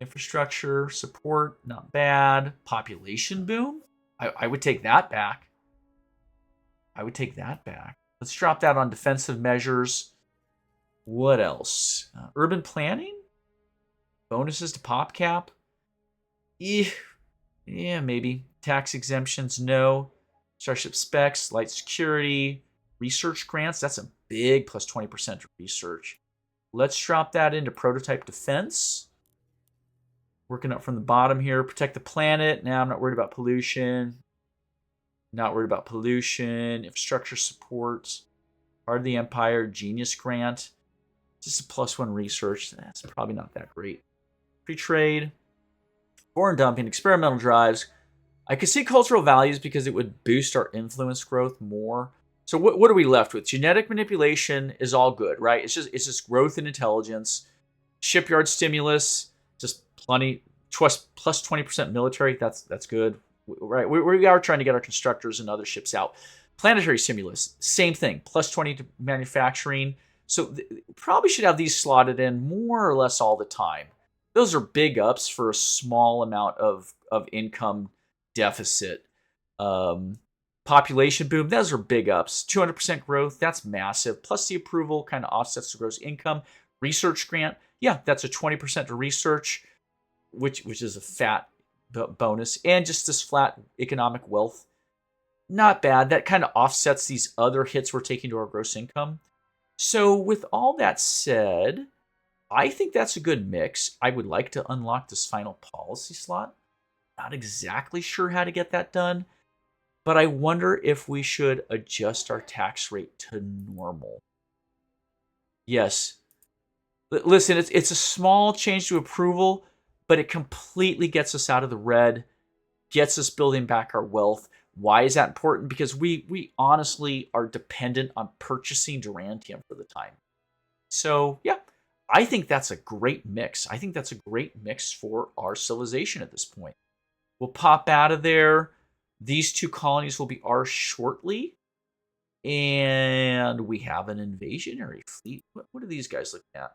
Infrastructure, support, not bad. Population boom? I would take that back. I would take that back. Let's drop that on defensive measures. What else? Urban planning? Bonuses to PopCap? Yeah, maybe. Tax exemptions, no. Starship specs, light security, research grants. That's a big plus 20% to research. Let's drop that into prototype defense. Working up from the bottom here. Protect the planet. Now I'm not worried about pollution. Not worried about pollution. Infrastructure support. Part of the Empire. Genius grant. Just a +1 research. That's probably not that great. Free trade. Foreign dumping. Experimental drives. I could see cultural values because it would boost our influence growth more. So what are we left with? Genetic manipulation is all good, right? It's just growth in intelligence. Shipyard stimulus, just plenty. Plus 20% military. That's good, right? We are trying to get our constructors and other ships out. Planetary stimulus, same thing. Plus 20 to manufacturing. So probably should have these slotted in more or less all the time. Those are big ups for a small amount of income deficit. Population boom, those are big ups. 200% growth, that's massive. Plus the approval kind of offsets the gross income. Research grant, yeah, that's a 20% to research, which is a fat bonus. And just this flat economic wealth, not bad. That kind of offsets these other hits we're taking to our gross income. So with all that said, I think that's a good mix. I would like to unlock this final policy slot. Not exactly sure how to get that done, but I wonder if we should adjust our tax rate to normal. Yes. Listen, it's a small change to approval, but it completely gets us out of the red, gets us building back our wealth. Why is that important? Because we honestly are dependent on purchasing Durantium for the time. So, yeah, I think that's a great mix. I think that's a great mix for our civilization at this point. We'll pop out of there. These 2 colonies will be ours shortly. And we have an invasionary fleet. What are these guys looking at?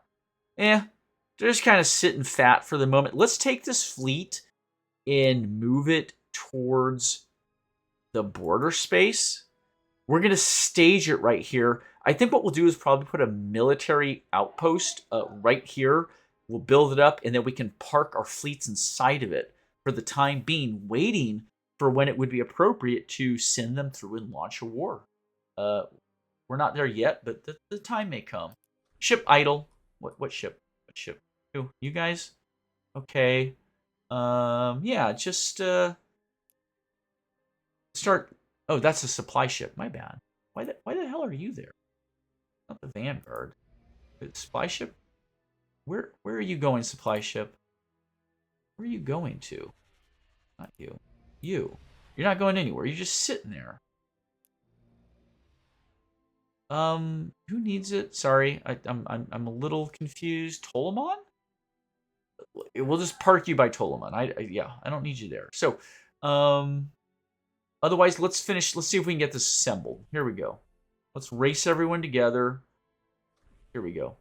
They're just kind of sitting fat for the moment. Let's take this fleet and move it towards the border space. We're going to stage it right here. I think what we'll do is probably put a military outpost right here. We'll build it up, and then we can park our fleets inside of it for the time being, waiting for when it would be appropriate to send them through and launch a war. We're not there yet, but the time may come. Ship idle. What ship? What ship? Who? You guys? Okay. Yeah, just start. Oh, that's a supply ship. My bad. Why the hell are you there? Not the Vanguard. The supply ship? Where are you going, supply ship? Where are you going to? Not you. You. You're not going anywhere. You're just sitting there. Who needs it? Sorry, I'm a little confused. Tolemon? We'll just park you by Tolemon. I don't need you there. So, otherwise, let's finish. Let's see if we can get this assembled. Here we go. Let's race everyone together. Here we go.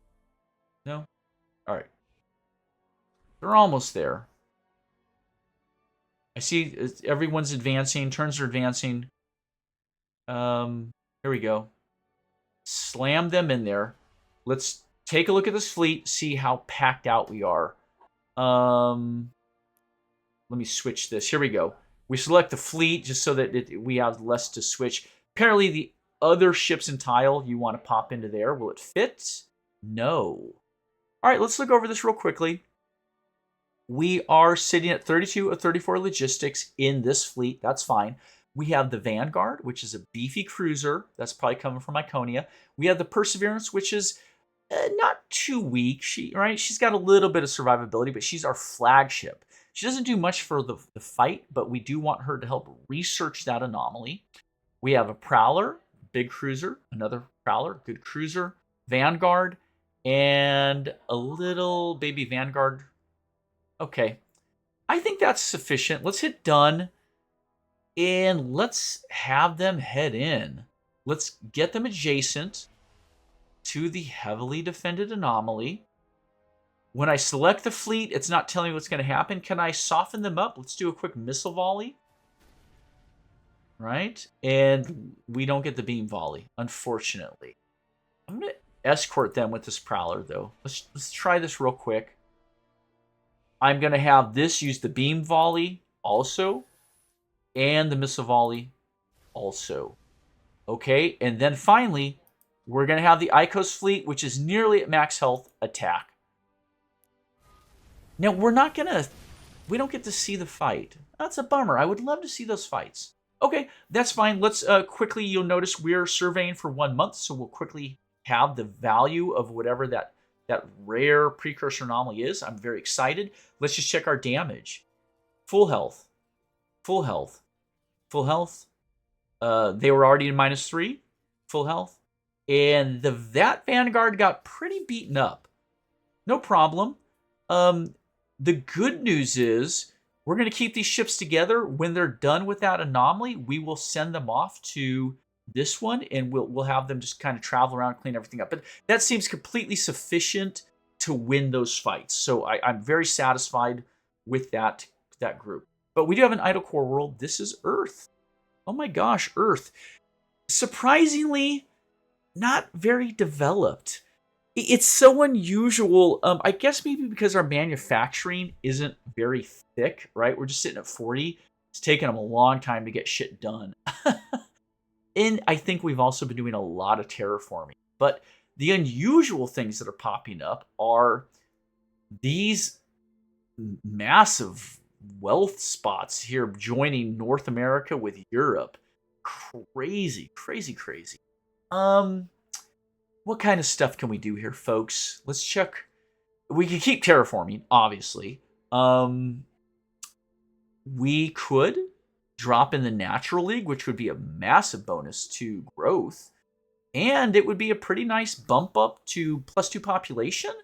No? All right. They're almost there. I see everyone's advancing. Turns are advancing. Here we go. Slam them in there. Let's take a look at this fleet. See how packed out we are. Let me switch this. Here we go. We select the fleet just so that we have less to switch. Apparently, the other ships in tile you want to pop into there. Will it fit? No. All right, let's look over this real quickly. We are sitting at 32 of 34 logistics in this fleet. That's fine. We have the Vanguard, which is a beefy cruiser. That's probably coming from Iconia. We have the Perseverance, which is not too weak. She's got a little bit of survivability, but she's our flagship. She doesn't do much for the fight, but we do want her to help research that anomaly. We have a Prowler, big cruiser, another Prowler, good cruiser, Vanguard, and a little baby Vanguard. Okay. I think that's sufficient. Let's hit done. And let's have them head in. Let's get them adjacent to the heavily defended anomaly. When I select the fleet, it's not telling me what's going to happen. Can I soften them up? Let's do a quick missile volley. Right? And we don't get the beam volley, unfortunately. I'm going to escort them with this Prowler, though. Let's try this real quick. I'm going to have this use the beam volley also, and the missile volley also. Okay, and then finally, we're going to have the Icos fleet, which is nearly at max health, attack. Now, we don't get to see the fight. That's a bummer. I would love to see those fights. Okay, that's fine. Let's quickly, you'll notice we're surveying for 1 month, so we'll quickly have the value of whatever that rare precursor anomaly is. I'm very excited. Let's just check our damage. Full health. Full health. Full health. They were already in -3. Full health. And that Vanguard got pretty beaten up. No problem. The good news is we're going to keep these ships together. When they're done with that anomaly, we will send them off to this one, and we'll have them just kind of travel around, clean everything up. But that seems completely sufficient to win those fights. So I'm very satisfied with that group. But we do have an idle core world. This is Earth. Oh my gosh, Earth. Surprisingly, not very developed. It's so unusual. I guess maybe because our manufacturing isn't very thick, right? We're just sitting at 40. It's taken them a long time to get shit done. And I think we've also been doing a lot of terraforming. But the unusual things that are popping up are these massive wealth spots here joining North America with Europe. Crazy, crazy, crazy. What kind of stuff can we do here, folks? Let's check. We can keep terraforming, obviously. We could drop in the Natural League, which would be a massive bonus to growth. And it would be a pretty nice bump up to +2 population.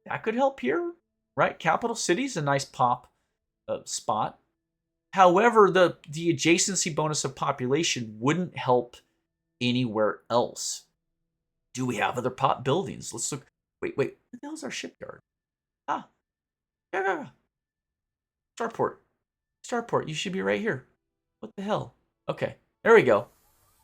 That could help here, right? Capital City's a nice pop spot. However, the adjacency bonus of population wouldn't help anywhere else. Do we have other pop buildings? Let's look. Wait. What the hell's our shipyard? Yeah. Starport, you should be right here. What the hell? Okay, there we go.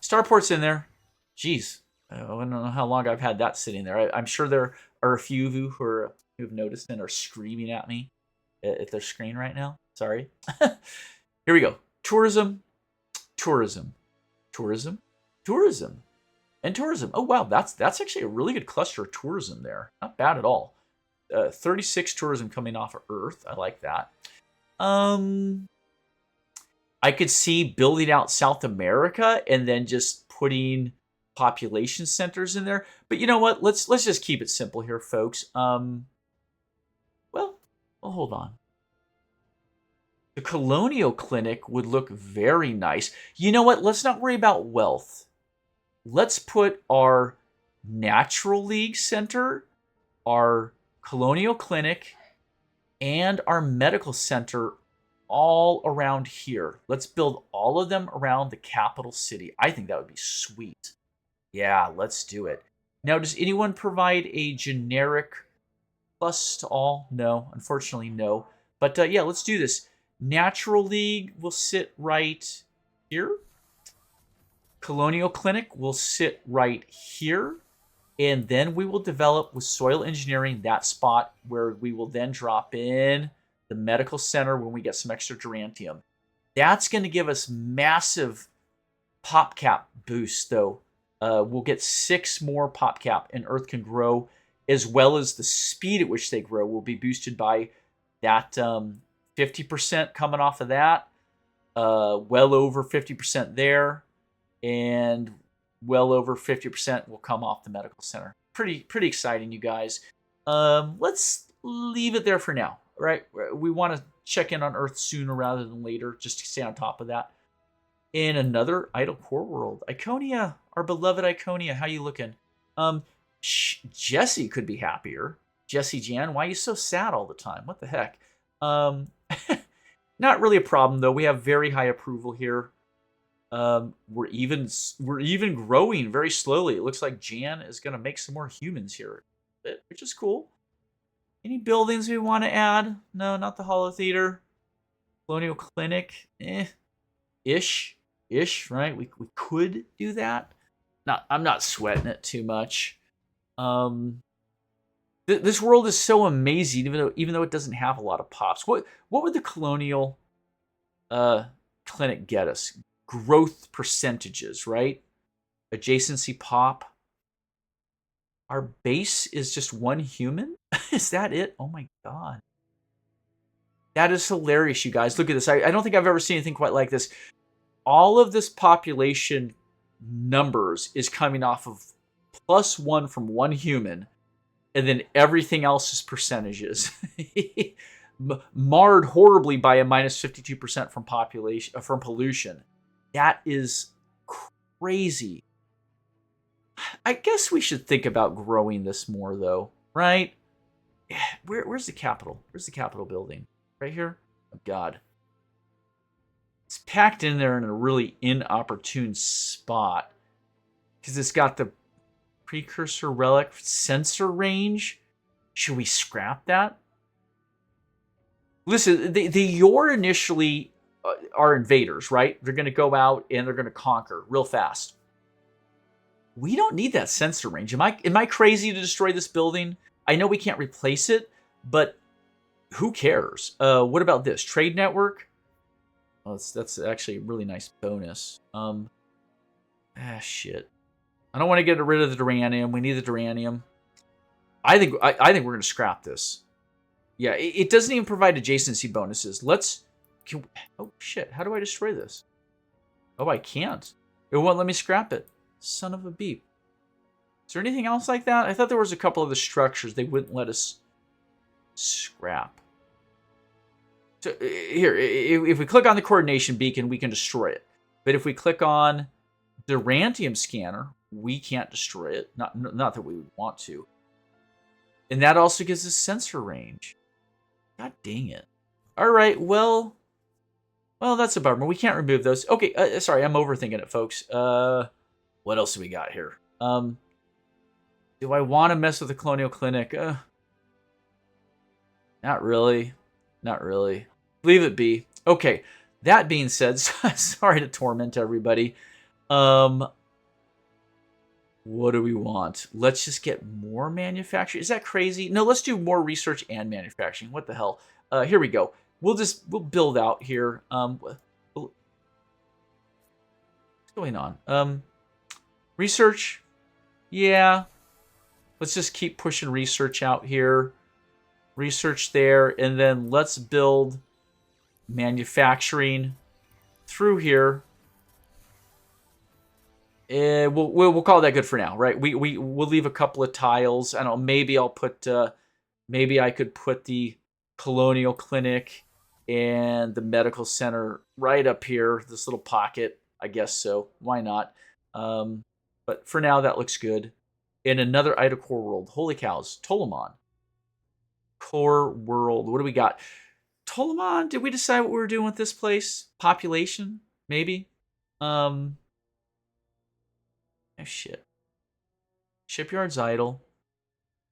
Starport's in there. Jeez, I don't know how long I've had that sitting there. I'm sure there are a few of you who've noticed and are screaming at me at their screen right now. Sorry. Here we go. Tourism. And tourism. Oh, wow. That's actually a really good cluster of tourism there. Not bad at all. 36 tourism coming off of Earth. I like that. I could see building out South America and then just putting population centers in there. But you know what? Let's just keep it simple here, folks. Well, hold on. The Colonial Clinic would look very nice. You know what? Let's not worry about wealth. Let's put our Natural League Center, our Colonial Clinic, and our Medical Center all around here. Let's build all of them around the capital city. I think that would be sweet. Yeah, let's do it. Now, does anyone provide a generic plus to all? No, unfortunately, no. But yeah, let's do this. Natural League will sit right here. Colonial Clinic will sit right here. And then we will develop with soil engineering that spot where we will then drop in the medical center when we get some extra Durantium. That's going to give us massive pop cap boosts, though. We'll get 6 more pop cap, and Earth can grow, as well as the speed at which they grow will be boosted by that 50% coming off of that, well over 50% there, and well over 50% will come off the medical center. Pretty exciting, you guys. Let's leave it there for now. Right? We want to check in on Earth sooner rather than later, just to stay on top of that. In another idle core world, Iconia, our beloved Iconia, how you looking? Jesse could be happier. Jesse Jan, why are you so sad all the time? What the heck? Not really a problem though. We have very high approval here. We're even growing very slowly. It looks like Jan is gonna make some more humans here, which is cool. Any buildings we want to add? No, not the Holo Theater. Colonial Clinic, ish, right? We could do that. I'm not sweating it too much. This world is so amazing, even though it doesn't have a lot of pops. What would the Colonial Clinic get us? Growth percentages, right? Adjacency pop. Our base is just one human? Is that it? Oh my god. That is hilarious, you guys. Look at this. I don't think I've ever seen anything quite like this. All of this population numbers is coming off of +1 from one human, and then everything else is percentages. Marred horribly by a -52% from pollution. That is crazy. I guess we should think about growing this more, though, right? Where's the capital? Where's the capital building? Right here? Oh, God. It's packed in there in a really inopportune spot. Because it's got the precursor relic sensor range. Should we scrap that? Listen, the Yor initially are invaders, right? They're going to go out and they're going to conquer real fast. We don't need that sensor range. Am I crazy to destroy this building? I know we can't replace it, but who cares? What about this? Trade network? Oh, that's actually a really nice bonus. Shit. I don't want to get rid of the duranium. We need the duranium. I think we're going to scrap this. Yeah, it doesn't even provide adjacency bonuses. Oh, shit. How do I destroy this? Oh, I can't. It won't let me scrap it. Son of a beep. Is there anything else like that? I thought there was a couple of the structures they wouldn't let us scrap. So here, if we click on the coordination beacon, we can destroy it. But if we click on the Rantium scanner, we can't destroy it. Not that we would want to. And that also gives us sensor range. God dang it. All right, well, that's a bummer. We can't remove those. Okay, sorry, I'm overthinking it, folks. What else do we got here? Do I want to mess with the Colonial Clinic? Not really. Not really. Leave it be. Okay, that being said, sorry to torment everybody. What do we want? Let's just get more manufacturing. Is that crazy? No, let's do more research and manufacturing. What the hell? Here we go. We'll build out here. What's going on? Research. Yeah. Let's just keep pushing research out here. Research there, and then let's build manufacturing through here. We'll call that good for now, right? We'll leave a couple of tiles. I don't know. Maybe I'll put. Maybe I could put the Colonial Clinic and the medical center right up here. This little pocket. I guess so. Why not? But for now, that looks good. In another Core world. Holy cows. Tolemon. Core world. What do we got? Tolemon, did we decide what we were doing with this place? Population? Maybe? Oh, shit. Shipyard's idle.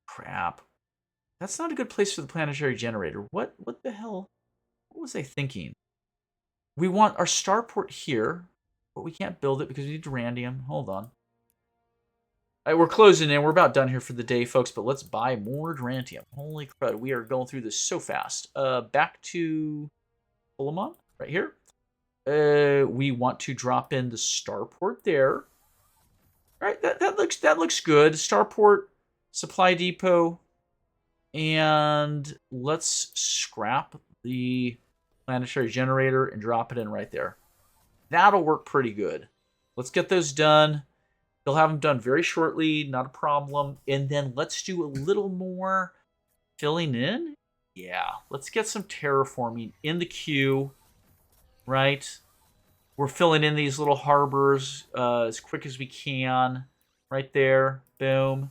Crap. That's not a good place for the planetary generator. What the hell? What was I thinking? We want our starport here, but we can't build it because we need duranium. Hold on. All right, we're closing in. We're about done here for the day, folks, but let's buy more duranium. Holy crud, we are going through this so fast. Back to Tolemon, right here. We want to drop in the starport there. All right, that looks good. Starport, supply depot, and let's scrap the planetary generator and drop it in right there. That'll work pretty good. Let's get those done. They'll have them done very shortly, not a problem. And then let's do a little more filling in. Yeah, let's get some terraforming in the queue, right? We're filling in these little harbors as quick as we can. Right there, boom.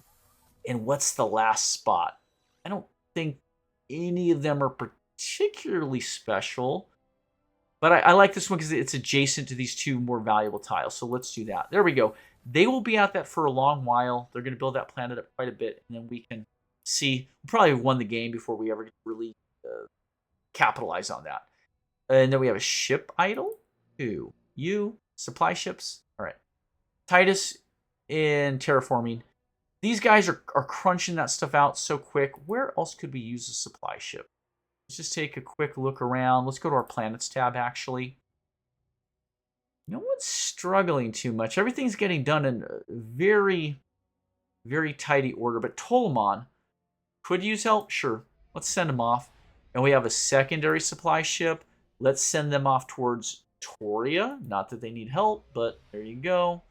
And what's the last spot? I don't think any of them are particularly special, But I like this one because it's adjacent to these two more valuable tiles. So let's do that. There we go. They will be at that for a long while. They're going to build that planet up quite a bit. And then we can see. We'll probably won the game before we ever really capitalize on that. And then we have a ship idle. Who? You. Supply ships. All right. Titus in terraforming. These guys are crunching that stuff out so quick. Where else could we use a supply ship? Let's just take a quick look around. Let's go to our planets tab, actually. No one's struggling too much. Everything's getting done in very, very tidy order. But Ptolemon could use help. Sure. Let's send him off. And we have a secondary supply ship. Let's send them off towards Toria. Not that they need help, but there you go.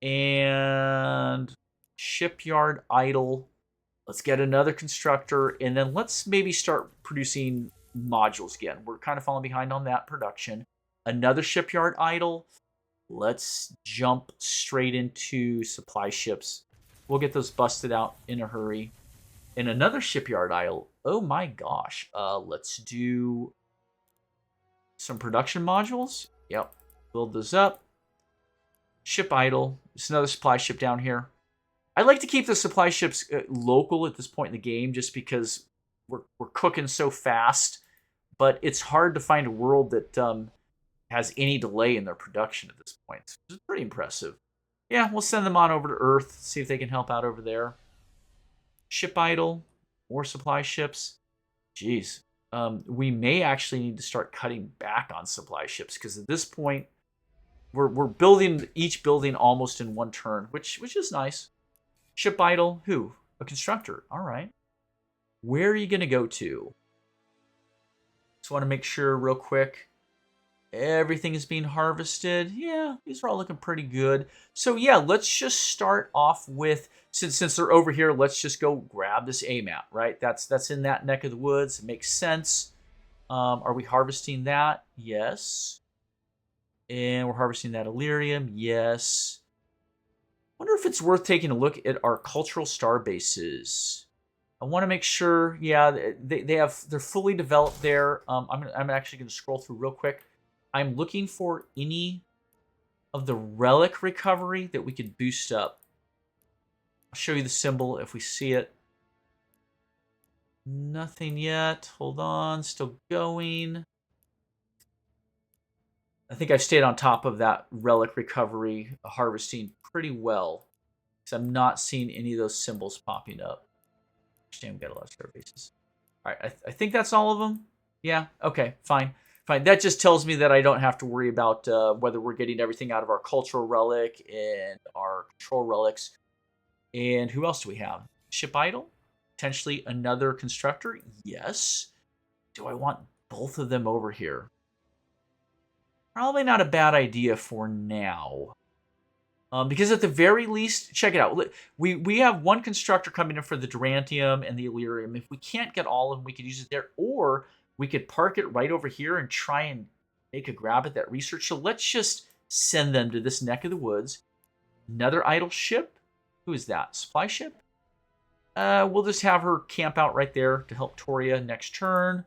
And shipyard idle. Let's get another constructor, and then let's maybe start producing modules again. We're kind of falling behind on that production. Another shipyard idle. Let's jump straight into supply ships. We'll get those busted out in a hurry. And another shipyard idle. Oh my gosh. Let's do some production modules. Yep. Build those up. Ship idle. There's another supply ship down here. I like to keep the supply ships local at this point in the game just because we're cooking so fast. But it's hard to find a world that has any delay in their production at this point. Which is pretty impressive. Yeah, we'll send them on over to Earth, see if they can help out over there. Ship idle. More supply ships. Jeez. We may actually need to start cutting back on supply ships because at this point, we're building each building almost in one turn, which is nice. Ship idle. Who? A constructor. All right. Where are you going to go to? Just want to make sure real quick. Everything is being harvested. Yeah, these are all looking pretty good. So yeah, let's just start off with, since they're over here, let's just go grab this AMAT, right? That's in that neck of the woods. It makes sense. Are we harvesting that? Yes. And we're harvesting that Illyrium. Yes. Wonder if it's worth taking a look at our cultural star bases. I want to make sure, yeah, they're fully developed there. I'm actually going to scroll through real quick. I'm looking for any of the relic recovery that we could boost up. I'll show you the symbol if we see it. Nothing yet. Hold on, still going. I think I've stayed on top of that relic recovery harvesting pretty well. Because I'm not seeing any of those symbols popping up. Understand we got a lot of star bases. All right, I think that's all of them. Yeah, okay, fine. Fine. That just tells me that I don't have to worry about whether we're getting everything out of our cultural relic and our control relics. And who else do we have? Ship idle? Potentially another constructor? Yes. Do I want both of them over here? Probably not a bad idea for now. Because at the very least, check it out. We have one constructor coming in for the Durantium and the Illyrium. If we can't get all of them, we could use it there. Or we could park it right over here and try and make a grab at that research. So let's just send them to this neck of the woods. Another idle ship. Who is that? Supply ship? We'll just have her camp out right there to help Toria next turn.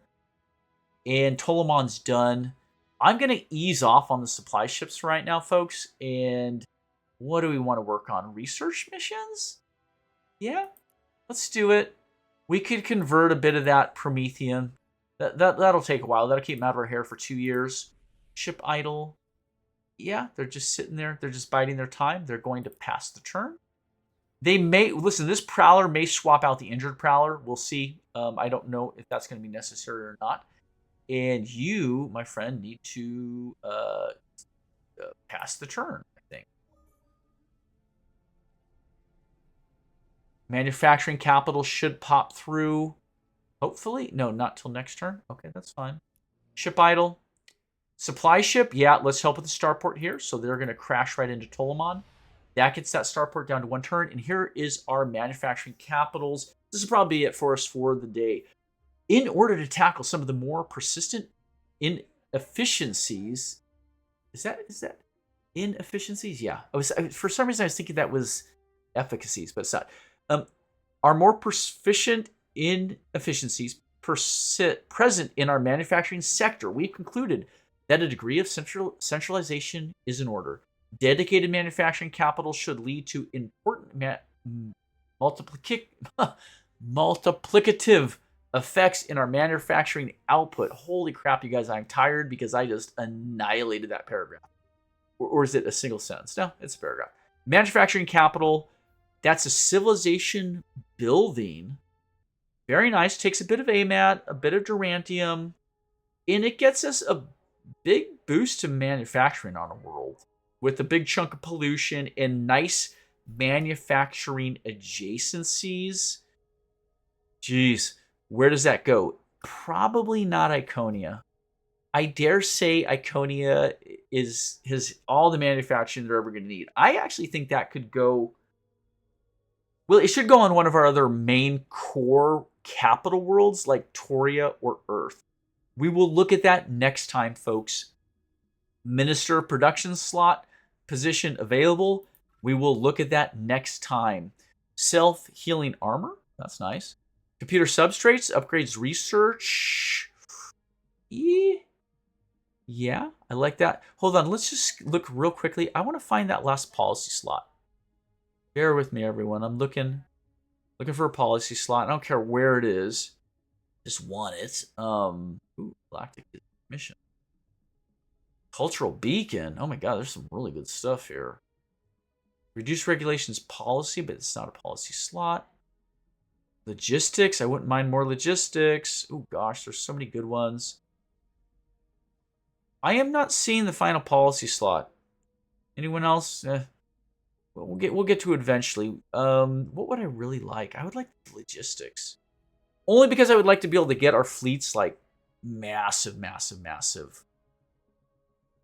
And Ptolemon's done. I'm going to ease off on the supply ships right now, folks. And what do we want to work on? Research missions? Yeah, let's do it. We could convert a bit of that Promethean. That'll take a while. That'll keep them out of our hair for 2 years. Ship idle. Yeah, they're just sitting there. They're just biding their time. They're going to pass the turn. They may, listen, this Prowler may swap out the injured Prowler. We'll see. I don't know if that's going to be necessary or not. And you, my friend, need to pass the turn, I think. Manufacturing capital should pop through. Hopefully. No, not till next turn. Okay, that's fine. Ship idle. Supply ship. Yeah, let's help with the starport here. So they're going to crash right into Ptolemon. That gets that starport down to 1 turn. And here is our manufacturing capitals. This is probably it for us for the day. In order to tackle some of the more persistent inefficiencies, is that inefficiencies? Yeah. For some reason, I was thinking that was efficacies, but it's not. Our more proficient inefficiencies present in our manufacturing sector. We've concluded that a degree of centralization is in order. Dedicated manufacturing capital should lead to important multiplicative effects in our manufacturing output. Holy crap, you guys, I'm tired because I just annihilated that paragraph. Or is it a single sentence? No, it's a paragraph. Manufacturing capital, that's a civilization building. Very nice. Takes a bit of AMAT, a bit of Durantium, and it gets us a big boost to manufacturing on a world with a big chunk of pollution and nice manufacturing adjacencies. Jeez, where does that go? Probably not Iconia. I dare say Iconia has all the manufacturing they're ever going to need. I actually think that could go... Well, it should go on one of our other main core capital worlds like Toria or Earth. We will look at that next time, folks. Minister production slot position available. We will look at that next time. Self-healing armor. That's nice. Computer substrates. Upgrades research. Yeah, I like that. Hold on. Let's just look real quickly. I want to find that last policy slot. Bear with me, everyone. I'm looking for a policy slot. I don't care where it is. Just want it. Ooh, Galactic mission. Cultural beacon. Oh my god, there's some really good stuff here. Reduce regulations policy, but it's not a policy slot. Logistics. I wouldn't mind more logistics. Oh gosh, there's so many good ones. I am not seeing the final policy slot. Anyone else? We'll get to it eventually. What would I really like? I would like logistics. Only because I would like to be able to get our fleets like massive.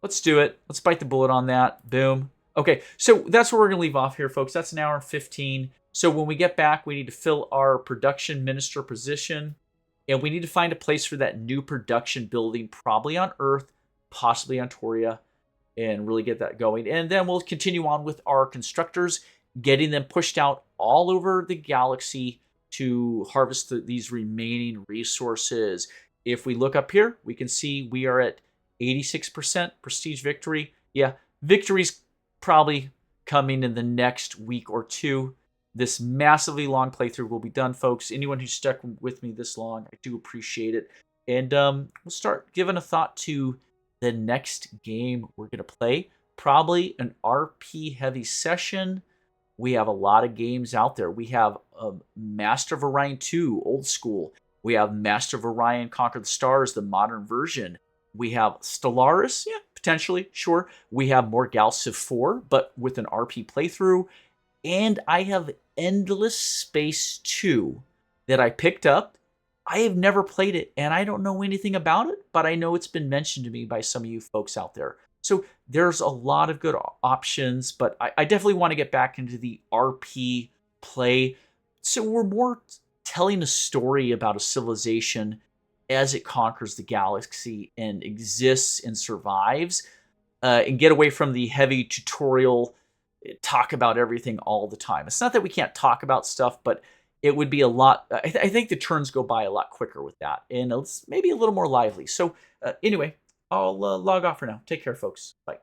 Let's do it. Let's bite the bullet on that. Boom. Okay, so that's where we're going to leave off here, folks. That's an hour and 15. So when we get back, we need to fill our production minister position. And we need to find a place for that new production building, probably on Earth, possibly on Toria, and really get that going. And then we'll continue on with our constructors, getting them pushed out all over the galaxy to harvest these remaining resources. If we look up here, we can see we are at 86% prestige victory. Yeah, victory's probably coming in the next week or two. This massively long playthrough will be done, folks. Anyone who's stuck with me this long, I do appreciate it. And we'll start giving a thought to the next game we're going to play. Probably an RP-heavy session. We have a lot of games out there. We have Master of Orion 2, old school. We have Master of Orion Conquer the Stars, the modern version. We have Stellaris, yeah, potentially, sure. We have more Gal Civ 4, but with an RP playthrough. And I have Endless Space 2 that I picked up. I have never played it, and I don't know anything about it, but I know it's been mentioned to me by some of you folks out there. So there's a lot of good options, but I definitely want to get back into the RP play. So we're more telling a story about a civilization as it conquers the galaxy and exists and survives, and get away from the heavy tutorial, talk about everything all the time. It's not that we can't talk about stuff, but it would be a lot. I think the turns go by a lot quicker with that, and it's maybe a little more lively. So anyway, I'll log off for now. Take care, folks. Bye.